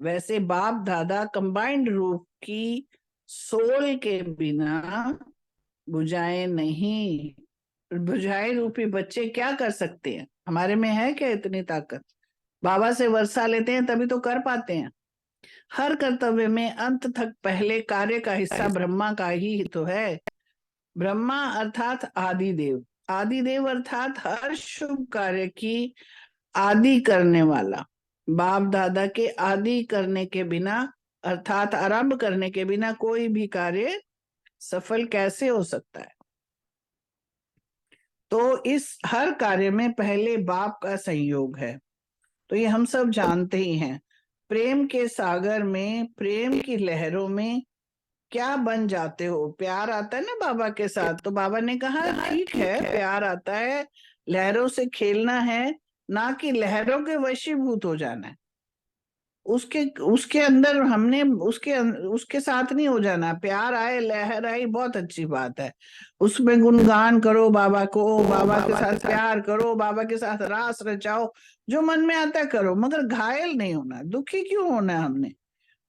वैसे बाप दादा कंबाइंड रूप की सोल के बिना भुजाएं नहीं। भुजाएं रूपी बच्चे क्या कर सकते हैं? हमारे में है क्या इतनी ताकत? बाबा से वर्षा लेते हैं तभी तो कर पाते हैं। हर कर्तव्य में अंत तक पहले कार्य का हिस्सा ब्रह्मा का ही तो है। ब्रह्मा अर्थात आदिदेव, आदिदेव अर्थात हर शुभ कार्य की आदि करने वाला। बाप दादा के आदि करने के बिना, अर्थात आरंभ करने के बिना कोई भी कार्य सफल कैसे हो सकता है? तो इस हर कार्य में पहले बाप का संयोग है, तो ये हम सब जानते ही हैं। प्रेम के सागर में, प्रेम की लहरों में क्या बन जाते हो? प्यार आता है ना बाबा के साथ, तो बाबा ने कहा ठीक है, प्यार आता है, लहरों से खेलना है, ना कि लहरों के वशीभूत हो जाना है। उसके उसके अंदर हमने उसके साथ नहीं हो जाना। प्यार आए, लहर आई, बहुत अच्छी बात है, उसमें गुणगान करो बाबा को, बाबा के साथ प्यार करो, बाबा के साथ रास रचाओ, जो मन में आता है करो, मगर घायल नहीं होना, दुखी क्यों होना है हमने?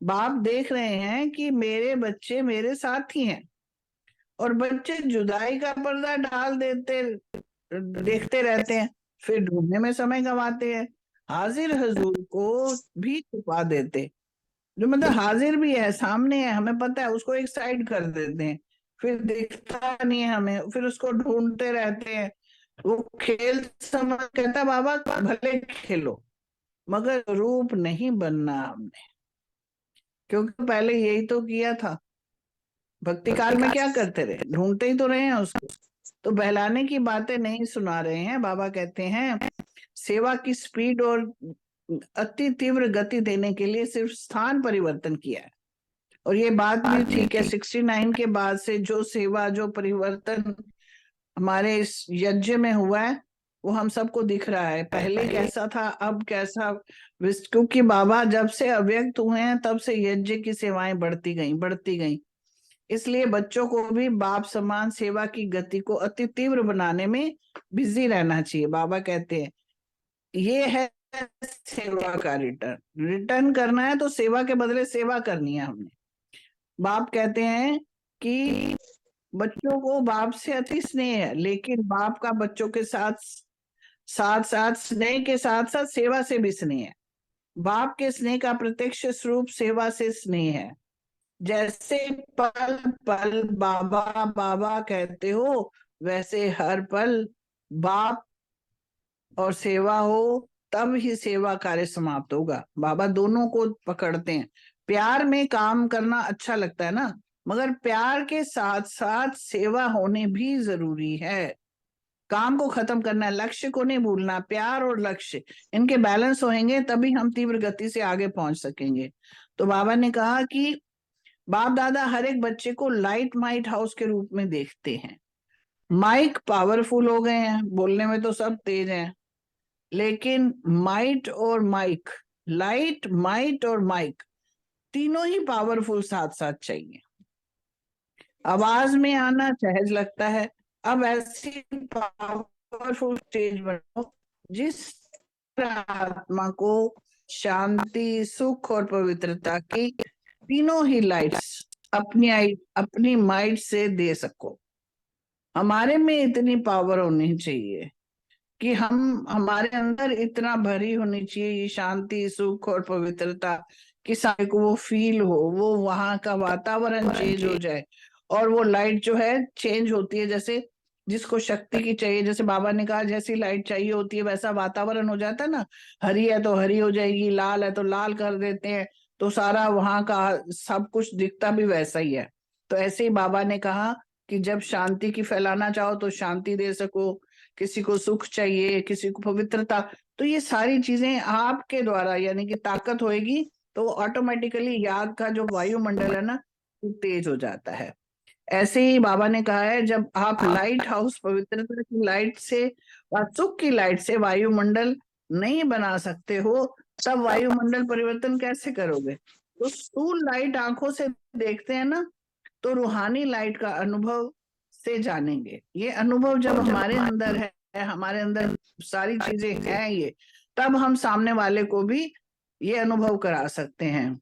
बाप देख रहे हैं कि मेरे बच्चे मेरे साथ ही हैं, और बच्चे जुदाई का पर्दा डाल देते देखते रहते हैं, फिर ढूंढने में समय गंवाते हैं। हाजिर हजूर को भी छुपा देते। जो मतलब हाजिर भी है, सामने है, हमें पता है, उसको एक साइड कर देते हैं, फिर दिखता नहीं है हमें, फिर उसको ढूंढते रहते हैं। वो खेल समझ, कहता बाबा भले खेलो मगर रूप नहीं बनना हमने, क्योंकि पहले यही तो किया था। भक्ति काल में क्या करते रहे, ढूंढते ही तो रहे हैं उसको। तो बहलाने की बातें नहीं सुना रहे हैं। बाबा कहते हैं सेवा की स्पीड और अति तीव्र गति देने के लिए सिर्फ स्थान परिवर्तन किया है। और ये बात भी ठीक है, 69 के बाद से जो सेवा, जो परिवर्तन हमारे इस यज्ञ में हुआ है वो हम सबको दिख रहा है। पहले कैसा था, अब कैसा। क्योंकि बाबा जब से अव्यक्त हुए हैं तब से यज्ञ की सेवाएं बढ़ती गई। इसलिए बच्चों को भी बाप समान सेवा की गति को अति तीव्र बनाने में बिजी रहना चाहिए। बाबा कहते हैं ये है सेवा का रिटर्न करना है, तो सेवा के बदले सेवा करनी है हमने। बाप कहते हैं कि बच्चों को बाप से अति स्नेह है, लेकिन बाप का बच्चों के साथ साथ स्नेह के साथ साथ सेवा से भी स्नेह है। बाप के स्नेह का प्रत्यक्ष स्वरूप सेवा से स्नेह है। जैसे पल पल बाबा बाबा कहते हो, वैसे हर पल बाप और सेवा हो, तब ही सेवा कार्य समाप्त होगा। बाबा दोनों को पकड़ते हैं। प्यार में काम करना अच्छा लगता है ना, मगर प्यार के साथ साथ सेवा होने भी जरूरी है। काम को खत्म करना है, लक्ष्य को नहीं भूलना। प्यार और लक्ष्य इनके बैलेंस होंगे तभी हम तीव्र गति से आगे पहुंच सकेंगे। तो बाबा ने कहा कि बाप दादा हर एक बच्चे को लाइट माइट हाउस के रूप में देखते हैं। माइक पावरफुल हो गए हैं, बोलने में तो सब तेज हैं, लेकिन माइट और माइक, लाइट माइट और माइक तीनों ही पावरफुल साथ साथ चाहिए। आवाज में आना सहज लगता है, अब ऐसी पावरफुल स्टेज बनाओ जिस आत्मा को शांति, सुख और पवित्रता की तीनों ही लाइट्स अपनी माइंड से दे सको। हमारे में इतनी पावर होनी चाहिए कि हमारे अंदर इतना भरी होनी चाहिए ये शांति, सुख और पवित्रता कि सारे को वो फील हो, वो वहां का वातावरण चेंज हो जाए। और वो लाइट जो है चेंज होती है, जैसे जिसको शक्ति की चाहिए, जैसे बाबा ने कहा जैसी लाइट चाहिए होती है वैसा वातावरण हो जाता है ना। हरी है तो हरी हो जाएगी, लाल है तो लाल कर देते हैं, तो सारा वहां का सब कुछ दिखता भी वैसा ही है। तो ऐसे ही बाबा ने कहा कि जब शांति की फैलाना चाहो तो शांति दे सको, किसी को सुख चाहिए, किसी को पवित्रता, तो ये सारी चीजें आपके द्वारा, यानी कि ताकत होएगी तो ऑटोमेटिकली याद का जो वायुमंडल है ना वो तेज हो जाता है। ऐसे ही बाबा ने कहा है जब आप लाइट हाउस पवित्रता की लाइट से व सुख की लाइट से वायुमंडल नहीं बना सकते हो, तब वायुमंडल परिवर्तन कैसे करोगे। तो स्थूल लाइट आंखों से देखते हैं ना, तो रूहानी लाइट का अनुभव से जानेंगे। ये अनुभव जब हमारे अंदर है, हमारे अंदर सारी चीजें हैं ये, तब हम सामने वाले को भी ये अनुभव करा सकते हैं।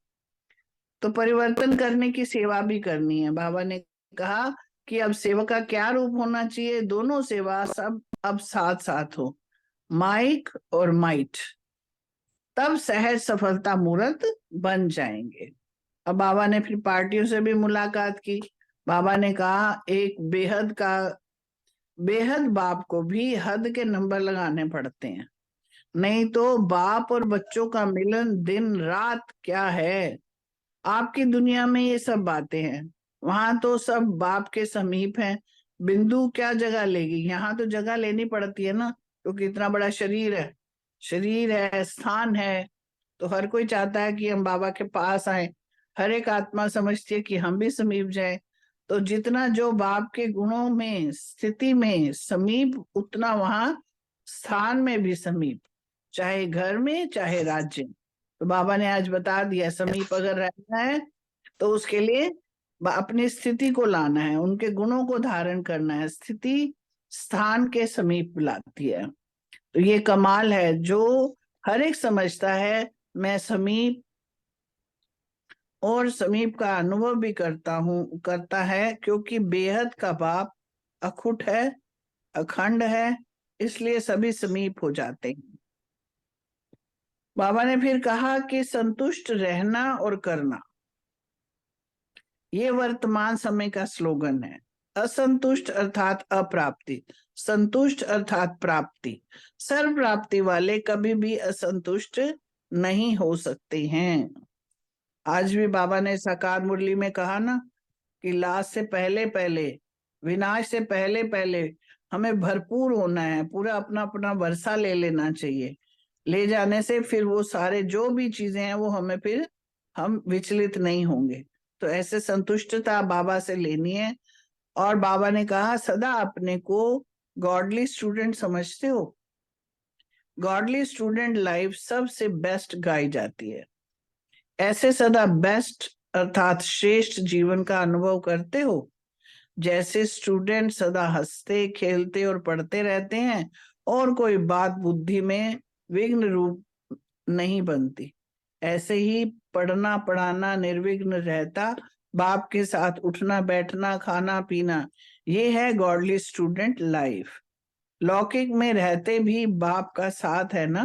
तो परिवर्तन करने की सेवा भी करनी है। बाबा ने कहा कि अब सेवा का क्या रूप होना चाहिए, दोनों सेवा सब अब साथ साथ हो, माइक और माइट, तब सहज सफलता मूर्त बन जाएंगे। अब बाबा ने फिर पार्टियों से भी मुलाकात की। बाबा ने कहा एक बेहद बाप को भी हद के नंबर लगाने पड़ते हैं, नहीं तो बाप और बच्चों का मिलन दिन रात क्या है। आपकी दुनिया में ये सब बातें हैं, वहां तो सब बाप के समीप हैं। बिंदु क्या जगह लेगी, यहाँ तो जगह लेनी पड़ती है ना, क्योंकि इतना बड़ा शरीर है, स्थान है। तो हर कोई चाहता है कि हम बाबा के पास आए, हर एक आत्मा समझती है कि हम भी समीप जाए। तो जितना जो बाप के गुणों में, स्थिति में समीप, उतना वहां स्थान में भी समीप, चाहे घर में चाहे राज्य। तो बाबा ने आज बता दिया समीप अगर रहना है तो उसके लिए अपनी स्थिति को लाना है, उनके गुणों को धारण करना है। स्थिति स्थान के समीप लाती है। तो ये कमाल है जो हर एक समझता है मैं समीप, और समीप का अनुभव भी करता है, क्योंकि बेहद का बाप अखुट है, अखंड है, इसलिए सभी समीप हो जाते हैं। बाबा ने फिर कहा कि संतुष्ट रहना और करना, ये वर्तमान समय का स्लोगन है। असंतुष्ट अर्थात अप्राप्ति, संतुष्ट अर्थात प्राप्ति। सर्व प्राप्ति वाले कभी भी असंतुष्ट नहीं हो सकते हैं। आज भी बाबा ने साकार मुरली में कहा ना कि लाश से पहले पहले, विनाश से पहले पहले हमें भरपूर होना है, पूरा अपना अपना वर्षा ले लेना चाहिए। ले जाने से फिर वो सारे जो भी चीजें हैं वो हमें फिर हम विचलित नहीं होंगे। तो ऐसे संतुष्टता बाबा से लेनी है। और बाबा ने कहा सदा अपने को गॉडली स्टूडेंट समझते हो, गॉडली स्टूडेंट लाइफ सबसे बेस्ट गाई जाती है। ऐसे सदा बेस्ट अर्थात श्रेष्ठ जीवन का अनुभव करते हो। जैसे स्टूडेंट सदा हंसते खेलते और पढ़ते रहते हैं और कोई बात बुद्धि में विघ्न रूप नहीं बनती, ऐसे ही पढ़ना पढ़ाना निर्विघ्न रहता, बाप के साथ उठना बैठना खाना पीना, ये है गॉडली स्टूडेंट लाइफ। लौकिक में रहते भी बाप का साथ है ना?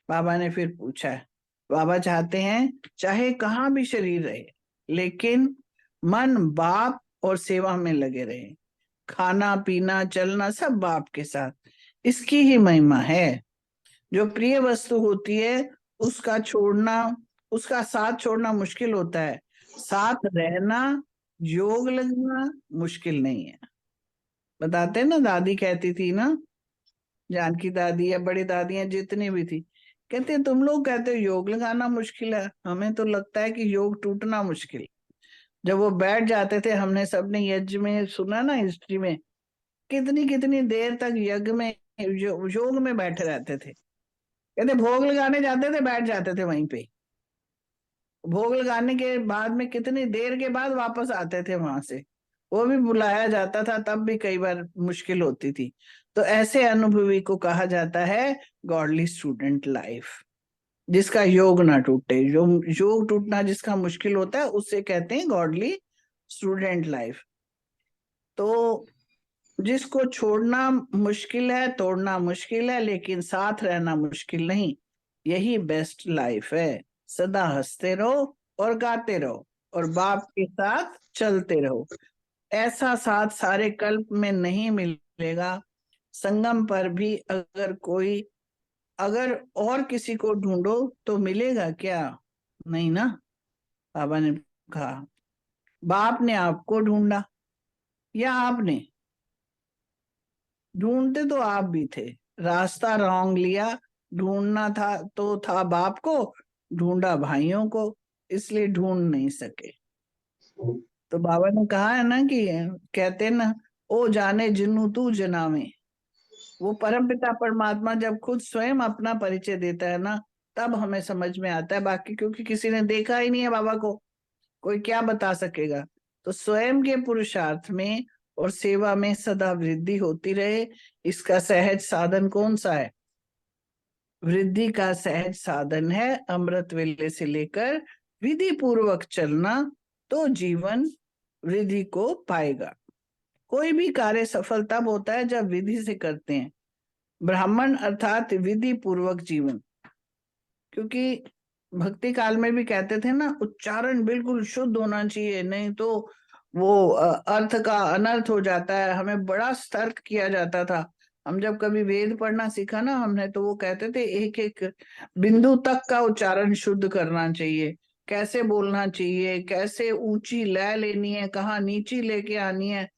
बाबा ने फिर पूछा है। बाबा चाहते हैं चाहे कहाँ भी शरीर रहे, लेकिन मन बाप और सेवा में लगे रहे। खाना पीना चलना सब बाप के साथ, इसकी ही महिमा है। जो प्रिय वस्तु होती है उसका छोड़ना, उसका साथ छोड़ना मुश्किल होता है, साथ रहना योग लगना मुश्किल नहीं है। बताते ना, दादी कहती थी ना, जानकी दादी या बड़ी दादियां जितनी भी थी, कहते हैं तुम लोग कहते हो योग लगाना मुश्किल है, हमें तो लगता है कि योग टूटना मुश्किल है। जब वो बैठ जाते थे, हमने सबने यज्ञ में सुना ना, हिस्ट्री में कितनी कितनी देर तक यज्ञ में योग में बैठे रहते थे। कहते भोग लगाने जाते थे, बैठ जाते थे वहीं पे। भोग लगाने के बाद में कितनी देर के बाद वापस आते थे वहां से, वो भी बुलाया जाता था, तब भी कई बार मुश्किल होती थी। तो ऐसे अनुभवी को कहा जाता है गॉडली स्टूडेंट लाइफ, जिसका योग ना टूटे। जो योग टूटना जिसका मुश्किल होता है उससे कहते हैं गॉडली स्टूडेंट लाइफ। तो जिसको छोड़ना मुश्किल है, तोड़ना मुश्किल है, लेकिन साथ रहना मुश्किल नहीं, यही बेस्ट लाइफ है। सदा हंसते रहो और गाते रहो और बाप के साथ चलते रहो। ऐसा साथ सारे कल्प में नहीं मिलेगा। संगम पर भी अगर और किसी को ढूंढो तो मिलेगा क्या? नहीं ना। बाबा ने कहा बाप ने आपको ढूंढा या आपने? ढूंढते तो आप भी थे, रास्ता रॉन्ग लिया। ढूंढना था तो था बाप को, ढूंढा भाइयों को, इसलिए ढूंढ नहीं सके। तो बाबा ने कहा है ना कि कहते ना, ओ जाने जिन्नु तू जनावे। वो परमपिता परमात्मा जब खुद स्वयं अपना परिचय देता है ना, तब हमें समझ में आता है। बाकी क्योंकि किसी ने देखा ही नहीं है बाबा को, कोई क्या बता सकेगा। तो स्वयं के पुरुषार्थ में और सेवा में सदा वृद्धि होती रहे, इसका सहज साधन कौन सा है? वृद्धि का सहज साधन है अमृत वेले से लेकर विधि पूर्वक चलना, तो जीवन वृद्धि को पाएगा। कोई भी कार्य सफल तब होता है जब विधि से करते हैं। ब्राह्मण अर्थात विधि पूर्वक जीवन, क्योंकि भक्ति काल में भी कहते थे ना, उच्चारण बिल्कुल शुद्ध होना चाहिए, नहीं तो वो अर्थ का अनर्थ हो जाता है। हमें बड़ा सतर्क किया जाता था। हम जब कभी वेद पढ़ना सीखा ना हमने, तो वो कहते थे एक एक बिंदु तक का उच्चारण शुद्ध करना चाहिए, कैसे बोलना चाहिए, कैसे ऊंची लय लेनी है, कहाँ नीची लेके आनी है,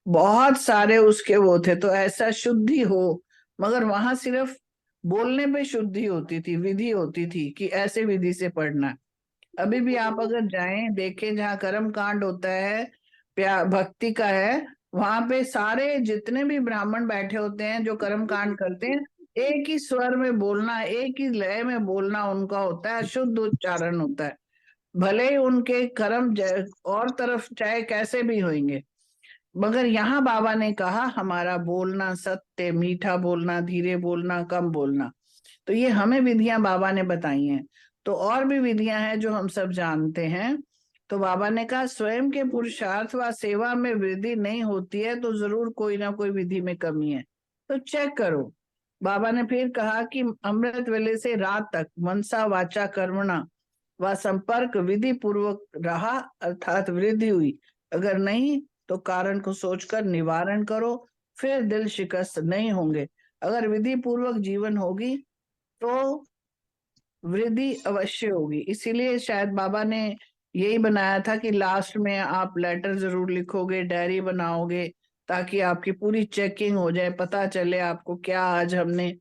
बहुत सारे उसके वो थे। तो ऐसा शुद्धि हो, मगर वहां सिर्फ बोलने पे शुद्धि होती थी, विधि होती थी कि ऐसे विधि से पढ़ना। अभी भी आप अगर जाएं देखें, जहाँ कर्म कांड होता है, भक्ति का है, वहां पे सारे जितने भी ब्राह्मण बैठे होते हैं जो कर्म कांड करते हैं, एक ही स्वर में बोलना, एक ही लय में बोलना उनका होता है, शुद्ध उच्चारण होता है। भले ही उनके कर्म और तरफ चाहे कैसे भी होंगे, मगर यहाँ बाबा ने कहा हमारा बोलना सत्य, मीठा बोलना, धीरे बोलना, कम बोलना। तो ये हमें विधियां बाबा ने बताई हैं। तो और भी विधियां हैं जो हम सब जानते हैं। तो बाबा ने कहा स्वयं के पुरुषार्थ व सेवा में वृद्धि नहीं होती है तो जरूर कोई ना कोई विधि में कमी है। तो चेक करो बाबा ने फिर कहा कि अमृत वेले से रात तक मनसा वाचा कर्मणा व संपर्क विधि पूर्वक रहा, अर्थात वृद्धि हुई। अगर नहीं तो कारण को सोचकर निवारण करो, फिर दिल शिकस्त नहीं होंगे। अगर विधि पूर्वक जीवन होगी तो वृद्धि अवश्य होगी। इसीलिए शायद बाबा ने यही बनाया था कि लास्ट में आप लेटर जरूर लिखोगे, डायरी बनाओगे, ताकि आपकी पूरी चेकिंग हो जाए, पता चले आपको क्या आज हमने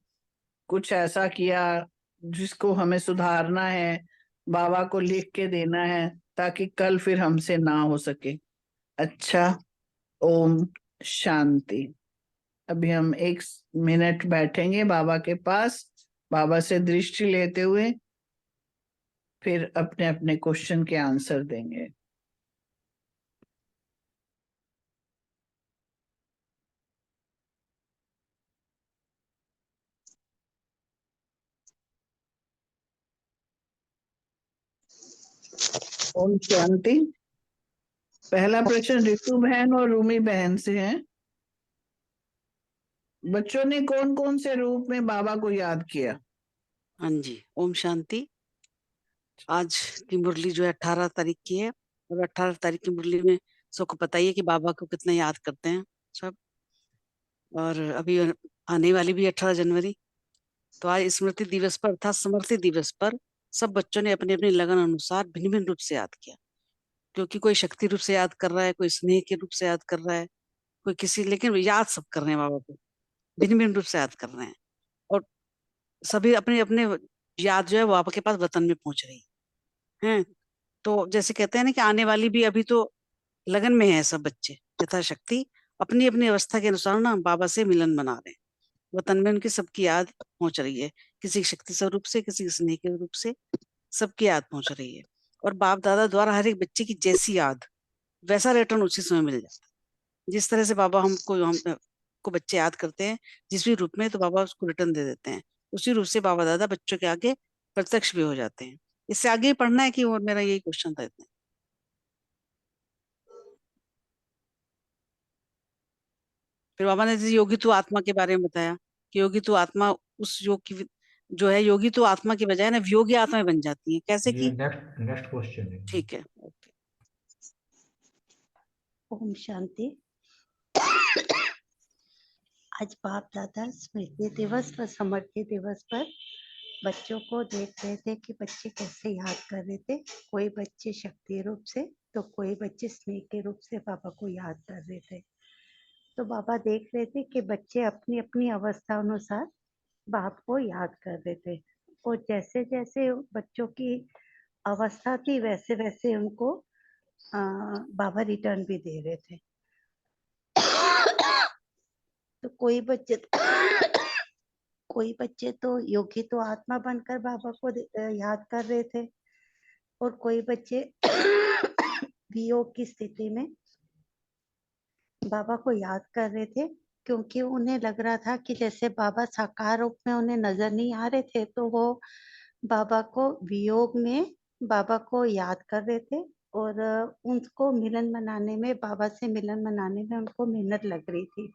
कुछ ऐसा किया जिसको हमें सुधारना है, बाबा को लिख के देना है, ताकि कल फिर हमसे ना हो सके। अच्छा, ओम शांति। अभी हम 1 मिनट बैठेंगे बाबा के पास, बाबा से दृष्टि लेते हुए, फिर अपने अपने क्वेश्चन के आंसर देंगे। ओम शांति। पहला प्रश्न रितु बहन और रूमी बहन से है। बच्चों ने कौन कौन से रूप में बाबा को याद किया? हाँ जी, ओम शांति। आज की मुरली जो है 18 तारीख की है, और 18 तारीख की मुरली में सबको पता ही है कि बाबा को कितना याद करते हैं सब। और अभी आने वाली भी 18 जनवरी। तो आज स्मृति दिवस पर अर्थात समर्थित दिवस पर सब बच्चों ने अपने अपने लगन अनुसार भिन्न भिन्न रूप से याद किया। क्योंकि कोई शक्ति रूप से याद कर रहा है, कोई स्नेह के रूप से याद कर रहा है, कोई किसी, लेकिन याद सब कर रहे हैं बाबा को, भिन्न भिन्न रूप से याद कर रहे हैं। और सभी अपने अपने याद जो है वो आपके पास वतन में पहुंच रही है। तो जैसे कहते हैं ना कि आने वाली भी अभी तो लगन में है सब बच्चे, यथाशक्ति अपनी अपनी अवस्था के अनुसार ना बाबा से मिलन बना रहे हैं। वतन में उनकी सबकी याद पहुंच रही है, किसी शक्ति स्वरूप से, किसी स्नेह के रूप से, सबकी याद पहुंच रही है। और बाप दादा द्वारा हर एक बच्चे की जैसी याद वैसा रिटर्न उसी समय मिल जाता है। जिस तरह से बाबा हम को बच्चे याद करते हैं जिस भी रूप में, तो बाबा उसको रिटर्न दे देते हैं। उसी रूप से बाबा दादा बच्चों के आगे प्रत्यक्ष भी हो जाते हैं। इससे आगे पढ़ना है कि वो मेरा यही क्वेश्चन था इतना। फिर बाबा ने जैसे योगी तो आत्मा के बारे में बताया कि योगी तो आत्मा उस योग की जो है, योगी तो आत्मा की बजाय ना वियोगी आत्मा बन जाती है। कैसे ये की? नेक्स्ट नेक्स्ट क्वेश्चन है। ठीक है, ओके। ओम शांति। आज बाप दादा स्मृति दिवस व समर्थित दिवस पर बच्चों को देख रहे थे कि बच्चे कैसे याद कर रहे थे। कोई बच्चे शक्ति रूप से, तो कोई बच्चे स्नेह के रूप से बाबा को याद कर रहे थे। तो बाबा देख रहे थे कि बच्चे अपनी अपनी अवस्था अनुसार बाप को याद कर रहे थे, और जैसे जैसे बच्चों की अवस्था थी वैसे वैसे उनको बाबा रिटर्न भी दे रहे थे। तो कोई बच्चे तो योगी तो आत्मा बनकर बाबा को याद कर रहे थे, और कोई बच्चे वियोग की स्थिति में बाबा को याद कर रहे थे, क्योंकि उन्हें लग रहा था कि जैसे बाबा साकार रूप में उन्हें नजर नहीं आ रहे थे, तो वो बाबा को वियोग में बाबा को याद कर रहे थे, और उनको मिलन मनाने में, बाबा से मिलन मनाने में उनको मेहनत लग रही थी।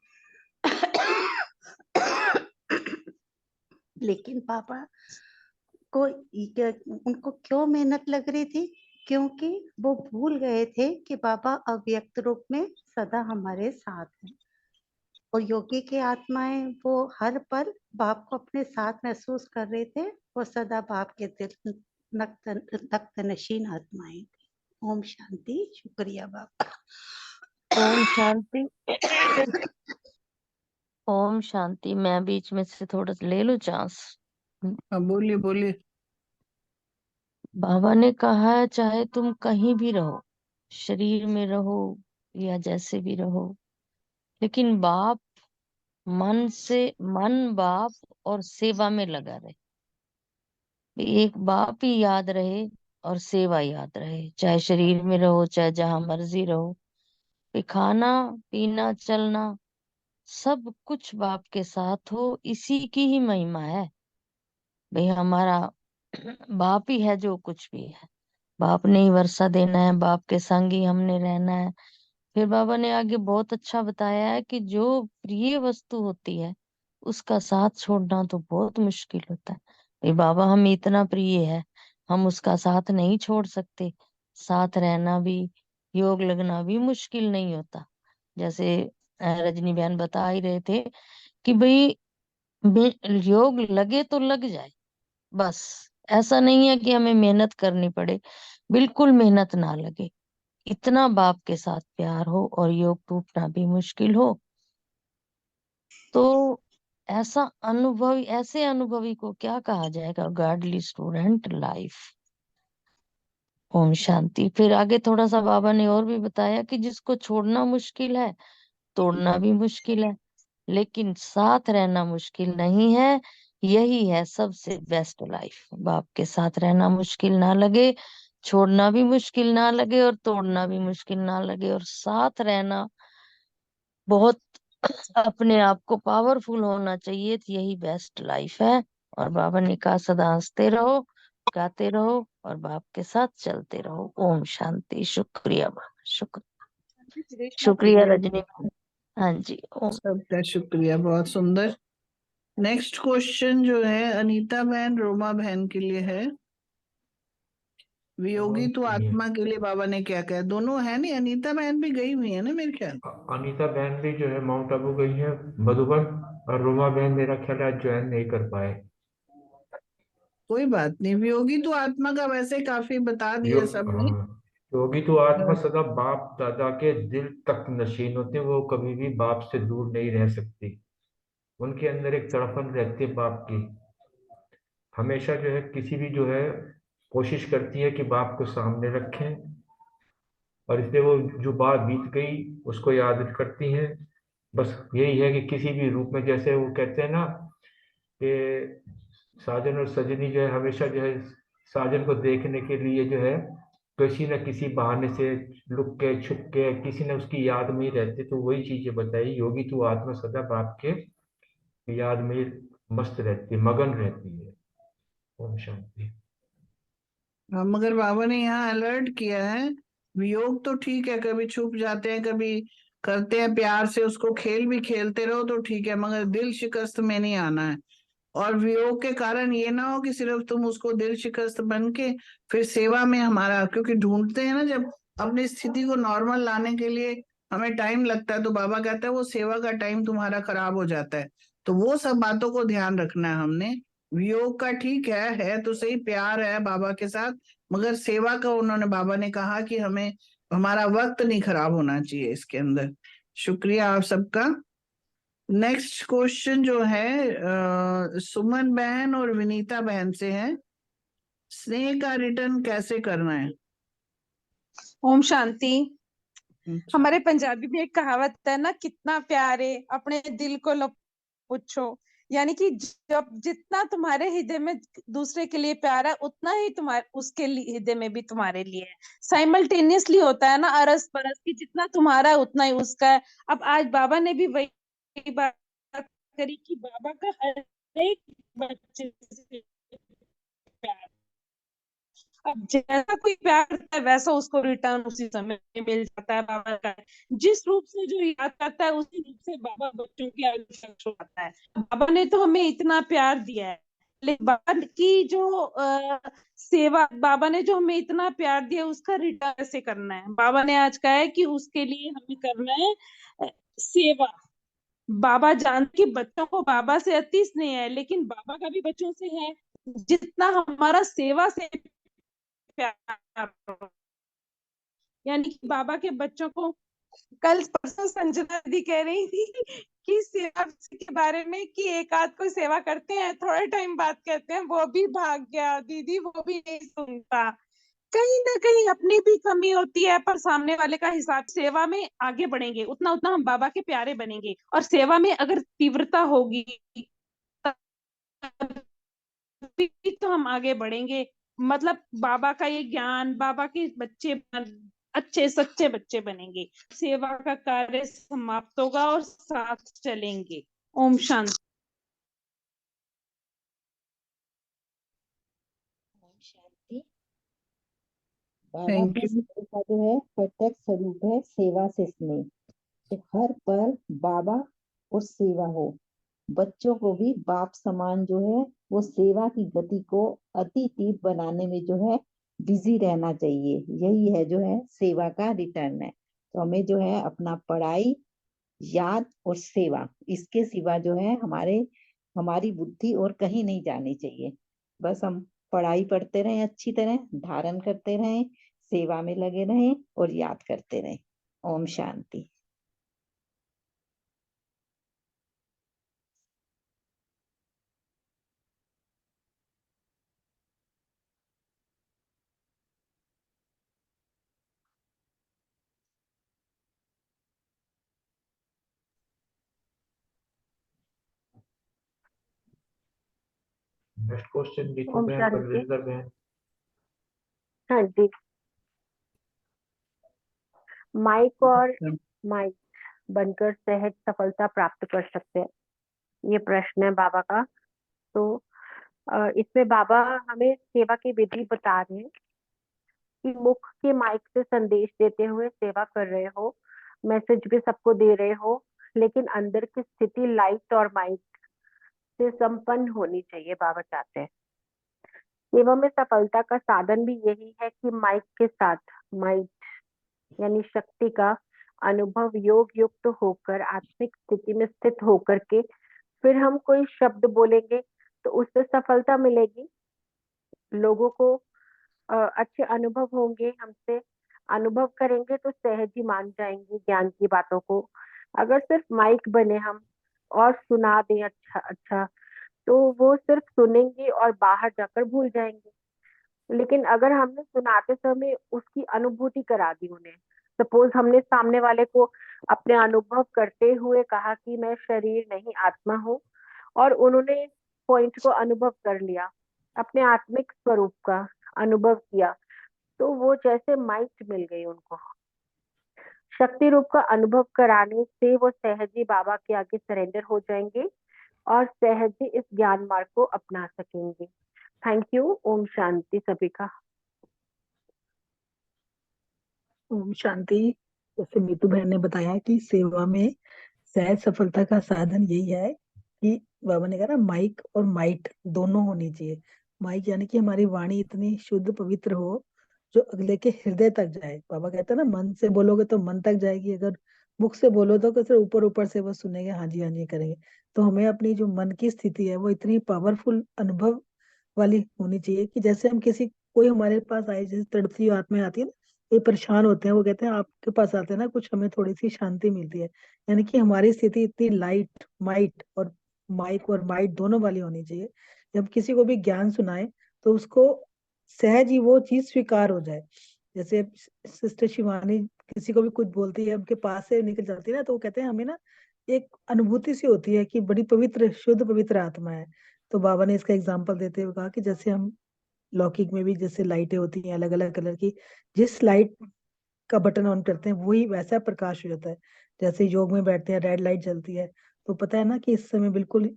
लेकिन पापा को उनको क्यों मेहनत लग रही थी? क्योंकि वो भूल गए थे कि बाबा अव्यक्त रूप में सदा हमारे साथ हैं, और योगी की आत्माएं वो हर पल बाप को अपने साथ महसूस कर रहे थे। वो सदा बाप के दिल नक्त नशीन आत्माएं थी। ओम शांति। शुक्रिया बाबा। ओम शांति। ओम शांति। मैं बीच में से थोड़ा सा ले लूं चांस? हाँ, बोलिए बोलिए। बाबा ने कहा है चाहे तुम कहीं भी रहो, शरीर में रहो या जैसे भी रहो, लेकिन बाप मन बाप और सेवा में लगा रहे। एक बाप ही याद रहे और सेवा याद रहे, चाहे शरीर में रहो चाहे जहां मर्जी रहो। ये खाना पीना चलना सब कुछ बाप के साथ हो, इसी की ही महिमा है। भाई हमारा बाप ही है जो कुछ भी है, बाप ने ही वर्षा देना है, बाप के संग ही हमने रहना है। फिर बाबा ने आगे बहुत अच्छा बताया है कि जो प्रिय वस्तु होती है उसका साथ छोड़ना तो बहुत मुश्किल होता है। भाई बाबा हमें इतना प्रिय है, हम उसका साथ नहीं छोड़ सकते। साथ रहना भी, योग लगना भी मुश्किल नहीं होता। जैसे रजनी बहन बता ही रहे थे कि भाई योग लगे तो लग जाए, बस। ऐसा नहीं है कि हमें मेहनत करनी पड़े, बिल्कुल मेहनत ना लगे। इतना बाप के साथ प्यार हो और योग टूटना भी मुश्किल हो, तो ऐसे अनुभवी को क्या कहा जाएगा? Godly student life. ओम शांति। फिर आगे थोड़ा सा बाबा ने और भी बताया कि जिसको छोड़ना मुश्किल है, तोड़ना भी मुश्किल है, लेकिन साथ रहना मुश्किल नहीं है। यही है सबसे बेस्ट लाइफ। बाप के साथ रहना मुश्किल ना लगे, छोड़ना भी मुश्किल ना लगे, और तोड़ना भी मुश्किल ना लगे, और साथ रहना बहुत अपने आप को पावरफुल होना चाहिए। तो यही बेस्ट लाइफ है। और बाबा ने कहा सदा हंसते रहो, गाते रहो और बाप के साथ चलते रहो। ओम शांति। शुक्रिया बाबा, शुक्रिया शुक्रिया रजनी। हाँ जी, ओम। सबका, शुक्रिया, बहुत सुंदर। नेक्स्ट क्वेश्चन जो है अनीता बहन रोमा बहन के लिए है। वियोगी तो आत्मा के लिए बाबा ने क्या कहा? दोनों है नहीं, अनीता बहन भी गई हुई है ना मेरे ख्याल। अनीता बहन भी जो है माउंट आबू गई है, मधुबन। और रोमा बहन मेरा ख्याल है ज्वाइन नहीं कर पाए। कोई बात नहीं, वियोगी तो आत्मा का वैसे काफी बता दिया सबने। हाँ, योगी तो आत्मा सदा बाप दादा के दिल तक नशीन होते हैं, वो कभी भी बाप से दूर नहीं रह सकती। उनके अंदर एक तड़पन रहती है बाप की। हमेशा जो है किसी भी जो है कोशिश करती है कि बाप को सामने रखें, और इसलिए वो जो बात बीत गई उसको याद करती हैं। बस यही है कि किसी भी रूप में, जैसे वो कहते हैं ना कि साजन और सजनी जो है हमेशा जो है साजन को देखने के लिए जो है किसी न किसी बहाने से लुक के छुप के किसी ने उसकी याद में ही रहते। तो वही चीजें बताई, योगी तो आत्मा सदा बाप के याद में मस्त रहती है, मगन रहती है। ओम शांति। हाँ, मगर बाबा ने यहाँ अलर्ट किया है, वियोग तो ठीक है, कभी छुप जाते हैं, कभी करते हैं प्यार से उसको, खेल भी खेलते रहो तो ठीक है, मगर दिल शिकस्त में नहीं आना है। और वियोग के कारण ये ना हो कि सिर्फ तुम उसको दिल शिकस्त बन के फिर सेवा में हमारा, क्योंकि ढूंढते हैं ना जब अपनी स्थिति को नॉर्मल लाने के लिए हमें टाइम लगता है, तो बाबा कहता है वो सेवा का टाइम तुम्हारा खराब हो जाता है। तो वो सब बातों को ध्यान रखना है हमने। वियोग का ठीक है तो सही, प्यार है बाबा के साथ, मगर सेवा का उन्होंने, बाबा ने कहा कि हमें हमारा वक्त नहीं खराब होना चाहिए इसके अंदर। शुक्रिया आप सबका। नेक्स्ट क्वेश्चन जो है सुमन बहन और विनीता बहन से है। स्नेह का रिटर्न कैसे करना है? ओम शांति। हमारे पंजाबी में एक कहावत है ना, कितना प्यारे अपने दिल को लो पूछो। यानी कि जब जितना तुम्हारे हृदय में दूसरे के लिए प्यार है, उतना ही तुम्हारे उसके हृदय में भी तुम्हारे लिए है। साइमल्टेनियसली होता है ना, अरस परस की, जितना तुम्हारा है उतना ही उसका है। अब आज बाबा ने भी वही बात करी कि बाबा का हर एक बच्चे से प्यार, अब जैसा कोई प्यार करता है वैसा उसको रिटर्न उसी समय मिल जाता है। बाबा का जिस रूप से जो याद करता है उसी रूप से बाबा बच्चों की आगे शख्स होता है। बाबा ने तो हमें इतना प्यार दिया है, लेकिन बाबा की जो सेवा, बाबा ने जो हमें इतना प्यार दिया उसका रिटर्न कैसे करना है? बाबा ने आज कहा है कि उसके लिए हमें करना है सेवा। बाबा जानते कि बच्चों को बाबा से अति स्नेह है, लेकिन बाबा का भी बच्चों से है। जितना हमारा सेवा से प्यार हो, यानी कि बाबा के बच्चों को, कल परसों संजना दीदी कह रही थी कि सेवा के बारे में कि एक आध कोई सेवा करते हैं, थोड़े टाइम बाद कहते हैं वो भी भाग गया दीदी, वो भी नहीं सुनता। कहीं ना कहीं अपनी भी कमी होती है, पर सामने वाले का हिसाब। सेवा में आगे बढ़ेंगे उतना उतना हम बाबा के प्यारे बनेंगे, और सेवा में अगर तीव्रता होगी तभी तो हम आगे बढ़ेंगे। मतलब बाबा का ये ज्ञान, बाबा के बच्चे अच्छे सच्चे बच्चे बनेंगे, सेवा का कार्य समाप्त होगा और साथ चलेंगे। ओम शांति। ओम शांति। बाबा थैंक का यू। स्नेह का जो है प्रत्यक्ष स्वरूप है सेवा से स्नेह। तो हर पल बाबा और सेवा हो, बच्चों को भी बाप समान जो है वो सेवा की गति को अति तीव्र बनाने में जो है बिजी रहना चाहिए। यही है जो है सेवा का रिटर्न है। तो हमें जो है अपना पढ़ाई, याद और सेवा, इसके सिवा जो है हमारी बुद्धि और कहीं नहीं जानी चाहिए। बस हम पढ़ाई पढ़ते रहें, अच्छी तरह धारण करते रहें, सेवा में लगे रहें और याद करते रहें। ओम शांति। नेक्स्ट क्वेश्चन नीतू ओम बहन, शांति। परविंदर बहन। हाँ जी। माइक और माइक बनकर सहज सफलता प्राप्त कर सकते हैं, ये प्रश्न है बाबा का। तो इसमें बाबा हमें सेवा की विधि बता रहे हैं कि मुख के माइक से संदेश देते हुए सेवा कर रहे हो, मैसेज भी सबको दे रहे हो, लेकिन अंदर की स्थिति लाइट और माइक से संपन्न होनी चाहिए। बाबा चाहते हैं सेवा में सफलता का साधन भी यही है कि माइक के साथ माइक यानी शक्ति का अनुभव योग युक्त होकर आत्मिक स्थिति में स्थित होकर के फिर हम कोई शब्द बोलेंगे तो उससे सफलता मिलेगी, लोगों को अच्छे अनुभव होंगे, हमसे अनुभव करेंगे तो सहज ही मान जाएंगे ज्ञान की बातों को। अगर सिर्फ माइक बने हम और सुना दें अच्छा अच्छा, तो वो सिर्फ सुनेंगे और बाहर जाकर भूल जाएंगे। लेकिन अगर हमने सुनाते समय उसकी अनुभूति करा दी उन्हें, सपोज हमने सामने वाले को अपने अनुभव करते हुए कहा कि मैं शरीर नहीं आत्मा हूँ, और उन्होंने पॉइंट को अनुभव कर लिया, अपने आत्मिक स्वरूप का अनुभव किया, तो वो जैसे माइट मिल गई उनको। शक्ति रूप का अनुभव कराने से वो सहज ही बाबा के आगे सरेंडर हो जाएंगे और सहज ही इस ज्ञान मार्ग को अपना सकेंगे। Thank you. ओम शांति सभी का। ओम शांति। जैसे नीतू बहन ने बताया कि सेवा में सहज सफलता का साधन यही है कि बाबा ने कहा ना माइक और माइट दोनों होनी चाहिए। माइक यानी कि हमारी वाणी इतनी शुद्ध पवित्र हो जो अगले के हृदय तक जाए। बाबा कहते हैं ना मन से बोलोगे तो मन तक जाएगी, अगर मुख से बोलो तो सिर्फ ऊपर ऊपर से वो सुनेंगे, हाँ जी करेंगे। तो हमें अपनी जो मन की स्थिति है वो इतनी पावरफुल अनुभव वाली होनी चाहिए कि जैसे हम किसी कोई हमारे पास आए, जैसे तड़पती हुई आत्माएं आती है ना, ये परेशान होते हैं, वो कहते हैं आपके पास आते हैं ना कुछ हमें थोड़ी सी शांति मिलती है। यानी कि हमारी स्थिति इतनी लाइट माइट और माइक और माइट दोनों वाली होनी चाहिए। जब किसी को भी ज्ञान सुनाए तो उसको सहज ही वो चीज स्वीकार हो जाए। जैसे सिस्टर शिवानी किसी को भी कुछ बोलती है, उनके पास से निकल जाती है ना, तो वो कहते हैं हमें ना एक अनुभूति सी होती है कि बड़ी पवित्र शुद्ध पवित्र आत्मा है। तो बाबा ने इसका एग्जाम्पल देते हुए कहा कि जैसे हम लौकिक में भी जैसे लाइटें होती हैं अलग अलग कलर की, जिस लाइट का बटन ऑन करते हैं वही वैसा प्रकाश हो जाता है। जैसे योग में बैठते हैं रेड लाइट जलती है, तो पता है ना कि इस समय बिल्कुल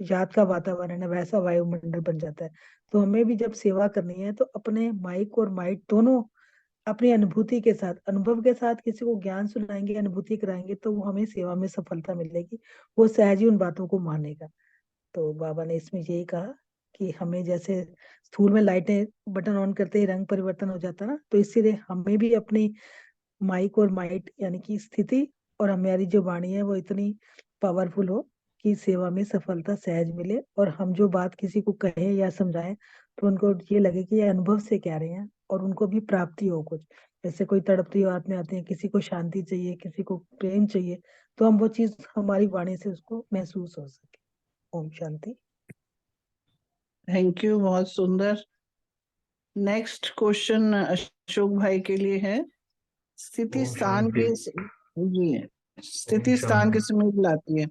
याद का वातावरण है, वैसा वायुमंडल बन जाता है। तो हमें भी जब सेवा करनी है तो अपने माइक और माइट दोनों अपनी अनुभूति के साथ, अनुभव के साथ किसी को ज्ञान सुनाएंगे, अनुभूति कराएंगे, तो वो हमें सेवा में सफलता मिलेगी। वो सहज ही उन बातों को मानेगा। तो बाबा ने इसमें यही कहा कि हमें जैसे स्थूल में लाइटें बटन ऑन करते ही रंग परिवर्तन हो जाता ना, तो इसीलिए हमें भी अपनी माइक और माइट यानी कि स्थिति और हमारी जो वाणी है वो इतनी पावरफुल हो कि सेवा में सफलता सहज मिले, और हम जो बात किसी को कहें या समझाएं तो उनको ये लगे कि ये अनुभव से कह रहे हैं और उनको भी प्राप्ति हो कुछ। जैसे कोई तड़पती बात में आते हैं, किसी को शांति चाहिए, किसी को प्रेम चाहिए, तो हम वो चीज हमारी वाणी से उसको महसूस हो सके। ओम शांति। थैंक यू, बहुत सुंदर। नेक्स्ट क्वेश्चन अशोक भाई के लिए है। स्थिति ओम स्थान शांति। के जी ओम स्थिति स्थान शांति। के समय बुलाती है।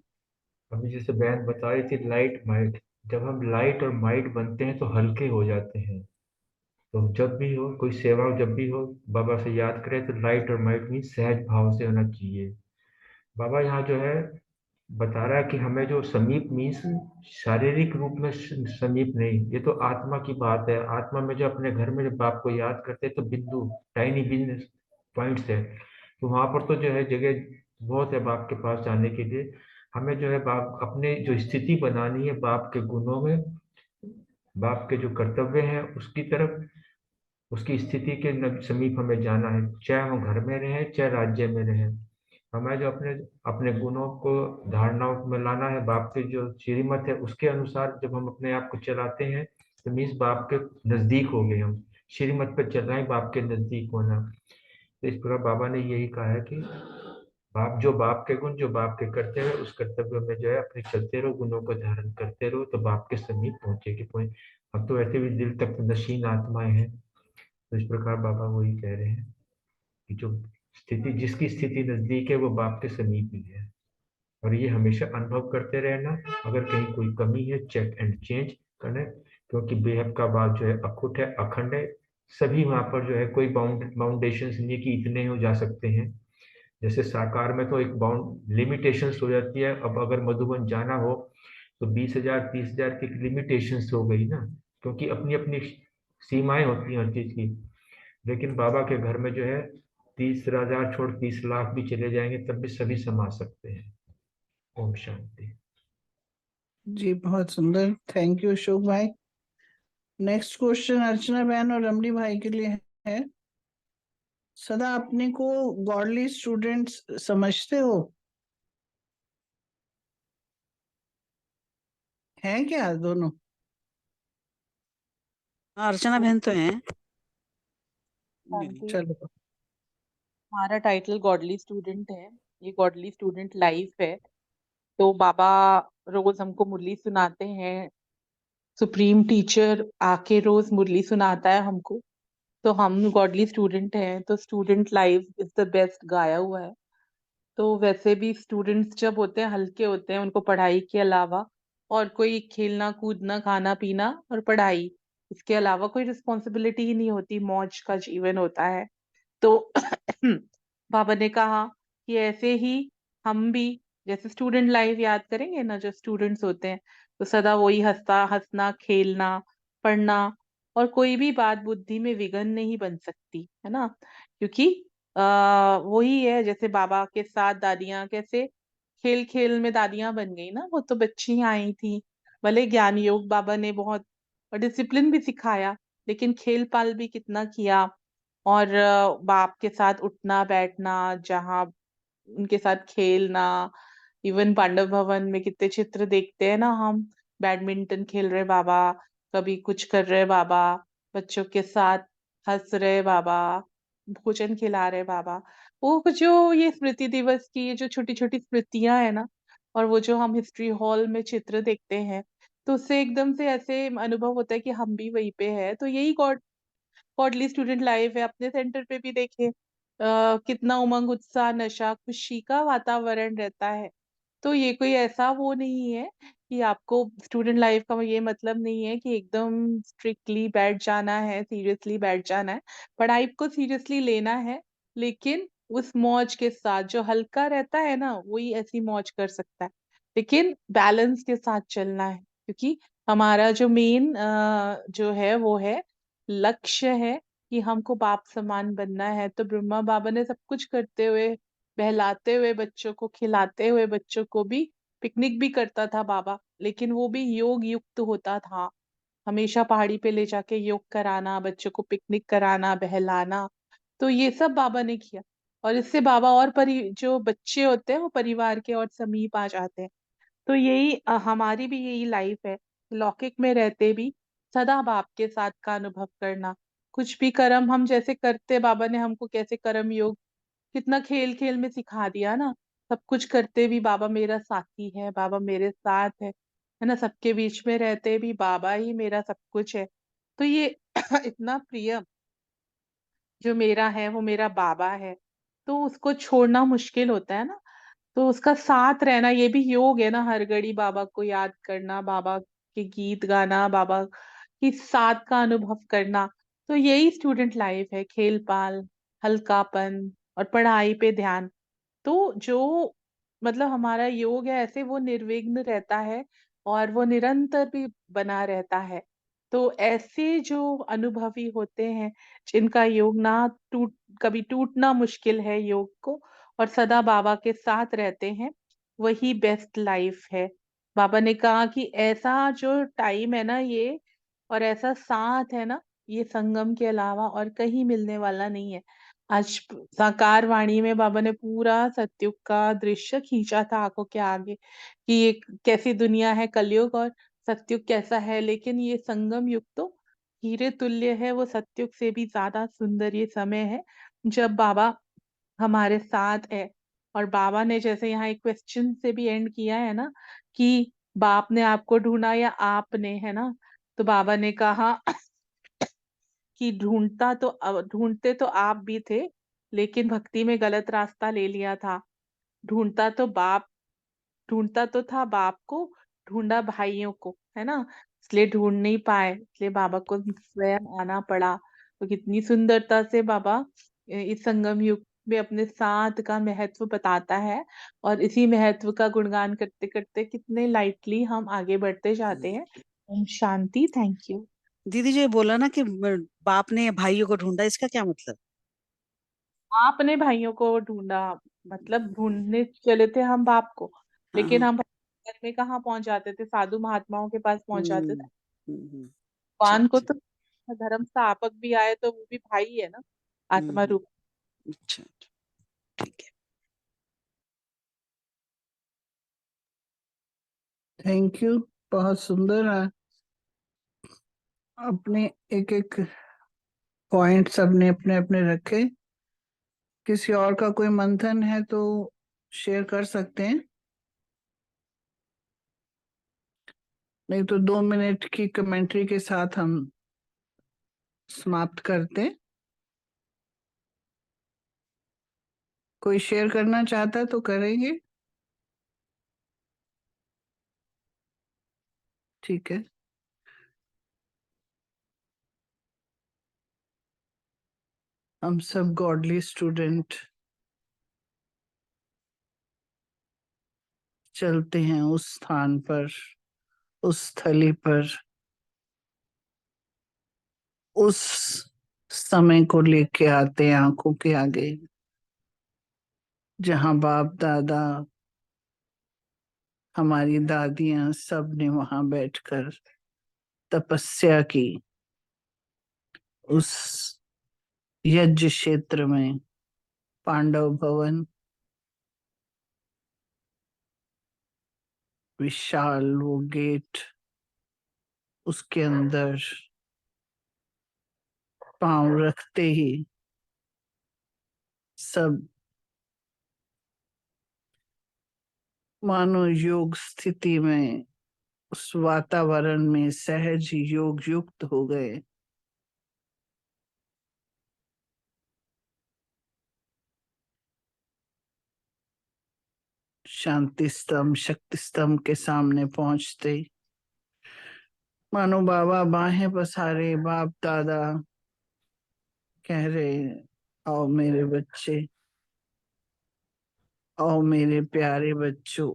अभी जैसे बहन बता रही थी लाइट माइट, जब हम लाइट और माइट बनते हैं तो हल्के हो जाते हैं। तो जब भी हो कोई सेवा, जब भी हो बाबा से याद करें तो लाइट और माइट में सहज भाव से होना चाहिए। बाबा यहाँ जो है बता रहा है कि हमें जो समीप मीन्स शारीरिक रूप में समीप नहीं, ये तो आत्मा की बात है। आत्मा में जो अपने घर में जब बाप को याद करते हैं तो बिंदु टाइनी बिंदु पॉइंट्स है, तो वहां पर तो जो है जगह बहुत है बाप के पास जाने के लिए। हमें जो है बाप अपने जो स्थिति बनानी है बाप के गुणों में, बाप के जो कर्तव्य हैं उसकी तरफ, उसकी स्थिति के समीप हमें जाना है, चाहे हम घर में रहें चाहे राज्य में रहें। हमें जो अपने अपने गुणों को धारणाओं में लाना है, बाप के जो श्रीमत है उसके अनुसार जब हम अपने आप को चलाते हैं तो मीन्स बाप के नजदीक हो गए हम, श्रीमत पर चल रहे हैं, बाप के नजदीक होना। तो इस प्रकार बाबा ने यही कहा है कि बाप के गुण जो बाप के कर्तव्य है उस कर्तव्य में जो है अपने चलते रहो, गुणों को धारण करते रहो, तो बाप के समीप पहुंचेगी पहुंच। हम तो वैसे भी दिल तक नशीन आत्माएं हैं। तो इस प्रकार बाबा वही कह रहे हैं कि जो स्थिति, जिसकी स्थिति नजदीक है वो बाप के समीप ही है। और ये हमेशा अनुभव करते रहना, अगर कहीं कोई कमी है चेक एंड चेंज करना, क्योंकि बेहद का बात जो है अखुट है, अखंड है। सभी वहां पर जो है कोई बाउंडेशन नहीं है कि इतने हो जा सकते हैं। जैसे साकार में तो एक बाउंड लिमिटेशंस हो जाती है। अब अगर मधुबन जाना हो तो 20,000 30,000 की लिमिटेशंस हो गई ना, क्योंकि अपनी अपनी सीमाएं होती हैं हर चीज की। लेकिन बाबा के घर में जो है 30,000 छोड़ 30 लाख भी चले जाएंगे तब भी सभी समा सकते हैं। ओम शांति। जी बहुत सुंदर, थैंक यू अशोक भाई। नेक्स्ट क्वेश्चन अर्चना बहन और रमणी भाई के लिए है। सदा अपने को गॉडली स्टूडेंट्स समझते हो? हैं क्या दोनों? हाँ, अर्चना बहन तो हैं। शांति, चलो। हमारा टाइटल गॉडली स्टूडेंट है, ये गॉडली स्टूडेंट लाइफ है। तो बाबा रोज हमको मुरली सुनाते हैं, सुप्रीम टीचर आके रोज मुरली सुनाता है हमको। तो हम गॉडली स्टूडेंट हैं, तो student life is the best गाया हुआ है। तो वैसे भी स्टूडेंट्स जब होते हैं हल्के होते हैं, उनको पढ़ाई के अलावा और कोई खेलना कूदना खाना पीना और पढ़ाई, इसके अलावा कोई रिस्पॉन्सिबिलिटी ही नहीं होती, मौज का जीवन होता है। तो बाबा ने कहा कि ऐसे ही हम भी जैसे स्टूडेंट लाइफ याद करेंगे ना, जो स्टूडेंट्स होते हैं तो सदा वही हंसता हंसना खेलना पढ़ना, और कोई भी बात बुद्धि में विघन नहीं बन सकती है ना। क्योंकि वही है, जैसे बाबा के साथ दादियां कैसे खेल खेल में दादियां बन गई ना, वो तो बच्ची आई थी। भले ज्ञान योग बाबा ने बहुत डिसिप्लिन भी सिखाया, लेकिन खेल पाल भी कितना किया। और बाप के साथ उठना बैठना, जहाँ उनके साथ खेलना, इवन पांडव भवन में कितने चित्र देखते हैं ना हम, बैडमिंटन खेल रहे बाबा, कभी कुछ कर रहे बाबा, बच्चों के साथ हंस रहे बाबा, भोजन खिला रहे बाबा। वो जो ये स्मृति दिवस की ये जो छोटी छोटी स्मृतियां है ना, और वो जो हम हिस्ट्री हॉल में चित्र देखते हैं, तो उससे एकदम से ऐसे अनुभव होता है कि हम भी वहीं पे है। तो यही गॉडली स्टूडेंट लाइफ है। अपने सेंटर पे भी देखें कितना उमंग उत्साह नशा खुशी का वातावरण रहता है। तो ये कोई ऐसा वो नहीं है कि आपको स्टूडेंट लाइफ का ये मतलब नहीं है कि एकदम स्ट्रिक्टली बैठ जाना है, सीरियसली बैठ जाना है। पढ़ाई को सीरियसली लेना है, लेकिन उस मौज के साथ, जो हल्का रहता है ना वही ऐसी मौज कर सकता है, लेकिन बैलेंस के साथ चलना है। क्योंकि हमारा जो मेन जो है वो है, लक्ष्य है कि हमको बाप समान बनना है। तो ब्रह्मा बाबा ने सब कुछ करते हुए, बहलाते हुए बच्चों को, खिलाते हुए बच्चों को भी, पिकनिक भी करता था बाबा, लेकिन वो भी योग युक्त होता था। हमेशा पहाड़ी पे ले जाके योग कराना, बच्चों को पिकनिक कराना, बहलाना, तो ये सब बाबा ने किया। और इससे बाबा और जो बच्चे होते हैं वो परिवार के और समीप आ जाते हैं। तो यही हमारी भी यही लाइफ है, लौकिक में रहते भी सदा बाप के साथ का अनुभव करना। कुछ भी कर्म हम जैसे करते, बाबा ने हमको कैसे कर्म योग कितना खेल खेल में सिखा दिया ना। सब कुछ करते भी बाबा मेरा साथी है, बाबा मेरे साथ है ना, सबके बीच में रहते भी बाबा ही मेरा सब कुछ है। तो ये इतना प्रिय जो मेरा है वो मेरा बाबा है, तो उसको छोड़ना मुश्किल होता है ना। तो उसका साथ रहना ये भी योग है ना, हर घड़ी बाबा को याद करना, बाबा के गीत गाना, बाबा की साथ का अनुभव करना। तो यही स्टूडेंट लाइफ है, खेल पाल, हल्कापन और पढ़ाई पे ध्यान। तो जो मतलब हमारा योग है ऐसे वो निर्विघ्न रहता है, और वो निरंतर भी बना रहता है। तो ऐसे जो अनुभवी होते हैं, जिनका योग ना टूट, कभी टूटना मुश्किल है योग को, और सदा बाबा के साथ रहते हैं, वही बेस्ट लाइफ है। बाबा ने कहा कि ऐसा जो टाइम है ना ये, और ऐसा साथ है ना, ये संगम के अलावा और कहीं मिलने वाला नहीं है। आज साकार वाणी में बाबा ने पूरा सतयुग का दृश्य खींचा था आंखों के आगे, कि ये कैसी दुनिया है कलयुग, और सतयुग कैसा है। लेकिन ये संगम युग तो हीरे तुल्य है, वो सतयुग से भी ज्यादा सुंदर ये समय है जब बाबा हमारे साथ है। और बाबा ने जैसे यहाँ एक क्वेश्चन से भी एंड किया है ना, कि बाप ने आपको ढूंढा या आपने, है ना। तो बाबा ने कहा कि ढूंढते तो आप भी थे, लेकिन भक्ति में गलत रास्ता ले लिया था। ढूंढता तो बाप ढूंढता तो था बाप को, ढूंढा भाइयों को, है ना। इसलिए ढूंढ नहीं पाए, इसलिए बाबा को स्वयं आना पड़ा। तो कितनी सुंदरता से बाबा इस संगम युग में अपने साथ का महत्व बताता है। और इसी महत्व का गुणगान करते करते कितने लाइटली हम आगे बढ़ते जाते हैं। ओम शांति। Thank you. दीदी जो ये बोला ना कि बाप ने भाइयों को ढूंढा, इसका क्या मतलब? आपने भाइयों को ढूंढा, मतलब ढूंढने चले थे हम बाप को, हाँ लेकिन हाँ। हम घर में कहाँ पहुंच जाते थे, साधु महात्माओं के पास पहुंच जाते थे। अच्छा भगवान को अच्छा। तो धर्म स्थापक भी आए तो वो भी भाई है ना, आत्मा रूप। अच्छा अच्छा, ठीक है। थैंक यू, बहुत सुंदर है। अपने एक एक पॉइंट सबने अपने अपने रखे। किसी और का कोई मंथन है तो शेयर कर सकते हैं, नहीं तो 2 मिनट की कमेंट्री के साथ हम समाप्त करते हैं। कोई शेयर करना चाहता है तो करेंगे, ठीक है। हम सब गॉडली स्टूडेंट चलते हैं उस स्थान पर, उस स्थली पर, उस समय को लेके आते हैं आंखों के आगे, जहां बाप दादा, हमारी दादियां सब ने वहां बैठकर तपस्या की। उस यज्ञ क्षेत्र में पांडव भवन, विशाल वो गेट, उसके अंदर पांव रखते ही सब मानो योग स्थिति में, उस वातावरण में सहज योग युक्त हो गए। शांति स्तंभ, शक्ति स्तंभ के सामने पहुंचते मानो बाबा बाहें पसारे, बाप दादा कह रहे, आओ मेरे बच्चे, आओ मेरे प्यारे बच्चों।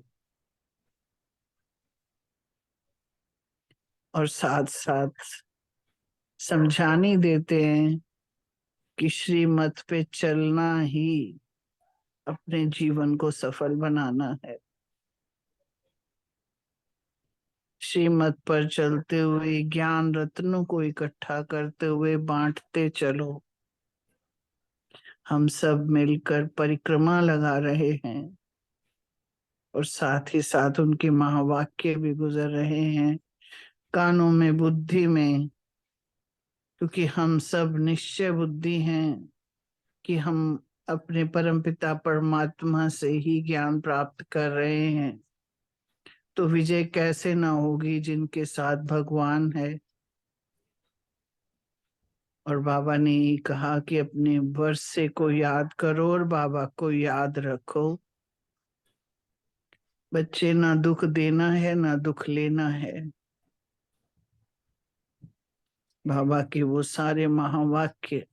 और साथ साथ समझानी देते हैं कि श्रीमत पे चलना ही अपने जीवन को सफल बनाना है। श्रीमत पर चलते हुए ज्ञान रत्नों को इकट्ठा करते हुए बांटते चलो। हम सब मिलकर परिक्रमा लगा रहे हैं और साथ ही साथ उनके महावाक्य भी गुजर रहे हैं कानों में, बुद्धि में, क्योंकि हम सब निश्चय बुद्धि हैं कि हम अपने परमपिता परमात्मा से ही ज्ञान प्राप्त कर रहे हैं। तो विजय कैसे ना होगी जिनके साथ भगवान है। और बाबा ने कहा कि अपने वर्षे को याद करो और बाबा को याद रखो। बच्चे, ना दुख देना है ना दुख लेना है। बाबा के वो सारे महावाक्य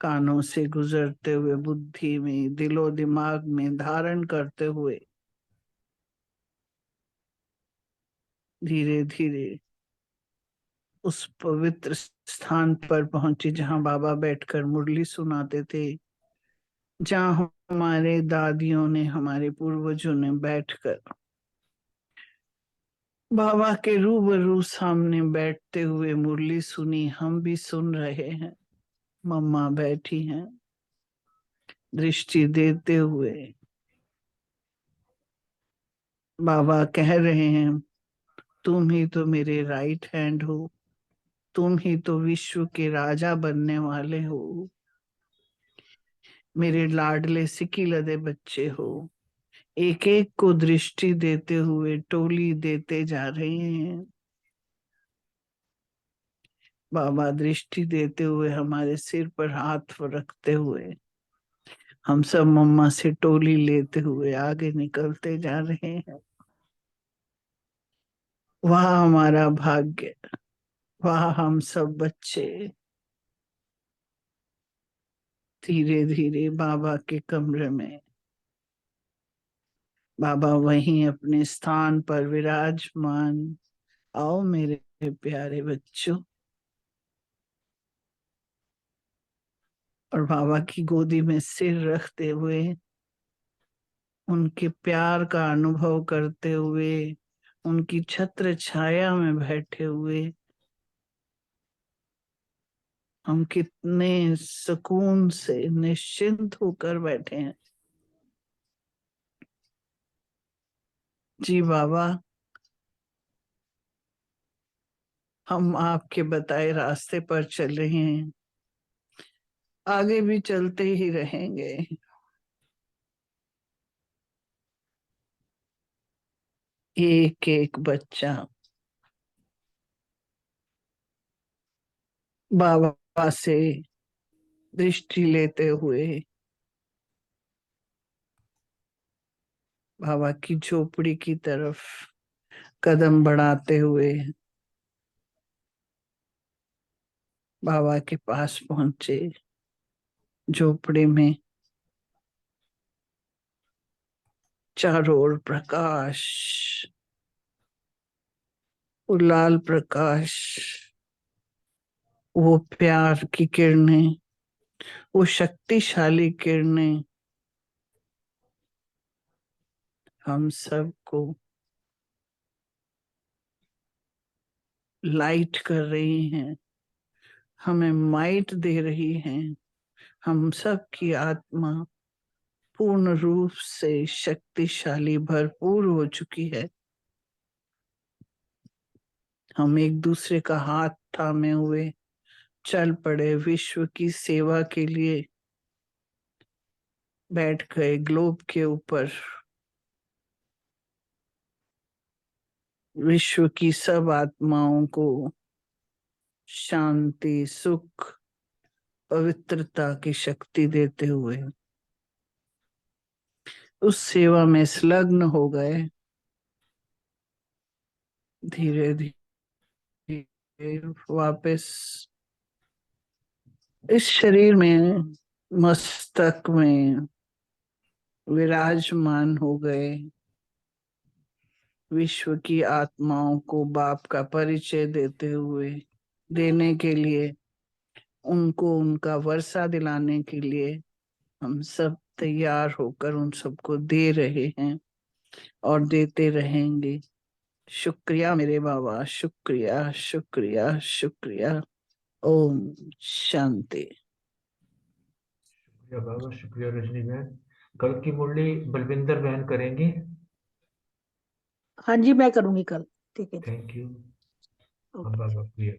कानों से गुजरते हुए, बुद्धि में, दिलो दिमाग में धारण करते हुए धीरे धीरे उस पवित्र स्थान पर पहुंचे जहां बाबा बैठकर मुरली सुनाते थे, जहां हमारे दादियों ने, हमारे पूर्वजों ने बैठकर बाबा के रूबरू सामने बैठते हुए मुरली सुनी, हम भी सुन रहे हैं। मम्मा बैठी हैं दृष्टि देते हुए। बाबा कह रहे हैं, तुम ही तो मेरे राइट हैंड हो, तुम ही तो विश्व के राजा बनने वाले हो, मेरे लाडले सिकी लदे बच्चे हो। एक एक को दृष्टि देते हुए टोली देते जा रहे हैं। बाबा दृष्टि देते हुए हमारे सिर पर हाथ रखते हुए हम सब मम्मा से टोली लेते हुए आगे निकलते जा रहे हैं। वह हमारा भाग्य, वह हम सब बच्चे धीरे धीरे बाबा के कमरे में, बाबा वहीं अपने स्थान पर विराजमान। आओ मेरे प्यारे बच्चों। और बाबा की गोदी में सिर रखते हुए, उनके प्यार का अनुभव करते हुए, उनकी छत्र छाया में बैठे हुए हम कितने सुकून से निश्चिंत होकर बैठे हैं। जी बाबा, हम आपके बताए रास्ते पर चल रहे हैं, आगे भी चलते ही रहेंगे। एक एक बच्चा बाबा से दृष्टि लेते हुए बाबा की झोपड़ी की तरफ कदम बढ़ाते हुए बाबा के पास पहुंचे। झोपड़ी में चारों ओर प्रकाश, वो लाल प्रकाश, वो प्यार की किरणें, वो शक्तिशाली किरणें हम सबको लाइट कर रही हैं, हमें माइट दे रही हैं। हम सब की आत्मा पूर्ण रूप से शक्तिशाली भरपूर हो चुकी है। हम एक दूसरे का हाथ थामे हुए चल पड़े, विश्व की सेवा के लिए बैठ गए ग्लोब के ऊपर। विश्व की सब आत्माओं को शांति, सुख, पवित्रता की शक्ति देते हुए उस सेवा में संलग्न हो गए। धीरे धीरे वापस इस शरीर में, मस्तक में विराजमान हो गए। विश्व की आत्माओं को बाप का परिचय देते हुए, देने के लिए, उनको उनका वर्षा दिलाने के लिए हम सब तैयार होकर उन सबको दे रहे हैं और देते रहेंगे। शुक्रिया मेरे बाबा, शुक्रिया शुक्रिया शुक्रिया। ओम शांति। शुक्रिया बाबा, शुक्रिया रजनी बहन। कल की मुरली बलविंदर बहन करेंगी। हाँ जी, मैं करूंगी कल। ठीक है जी। Thank you okay. बाबा, प्रिय।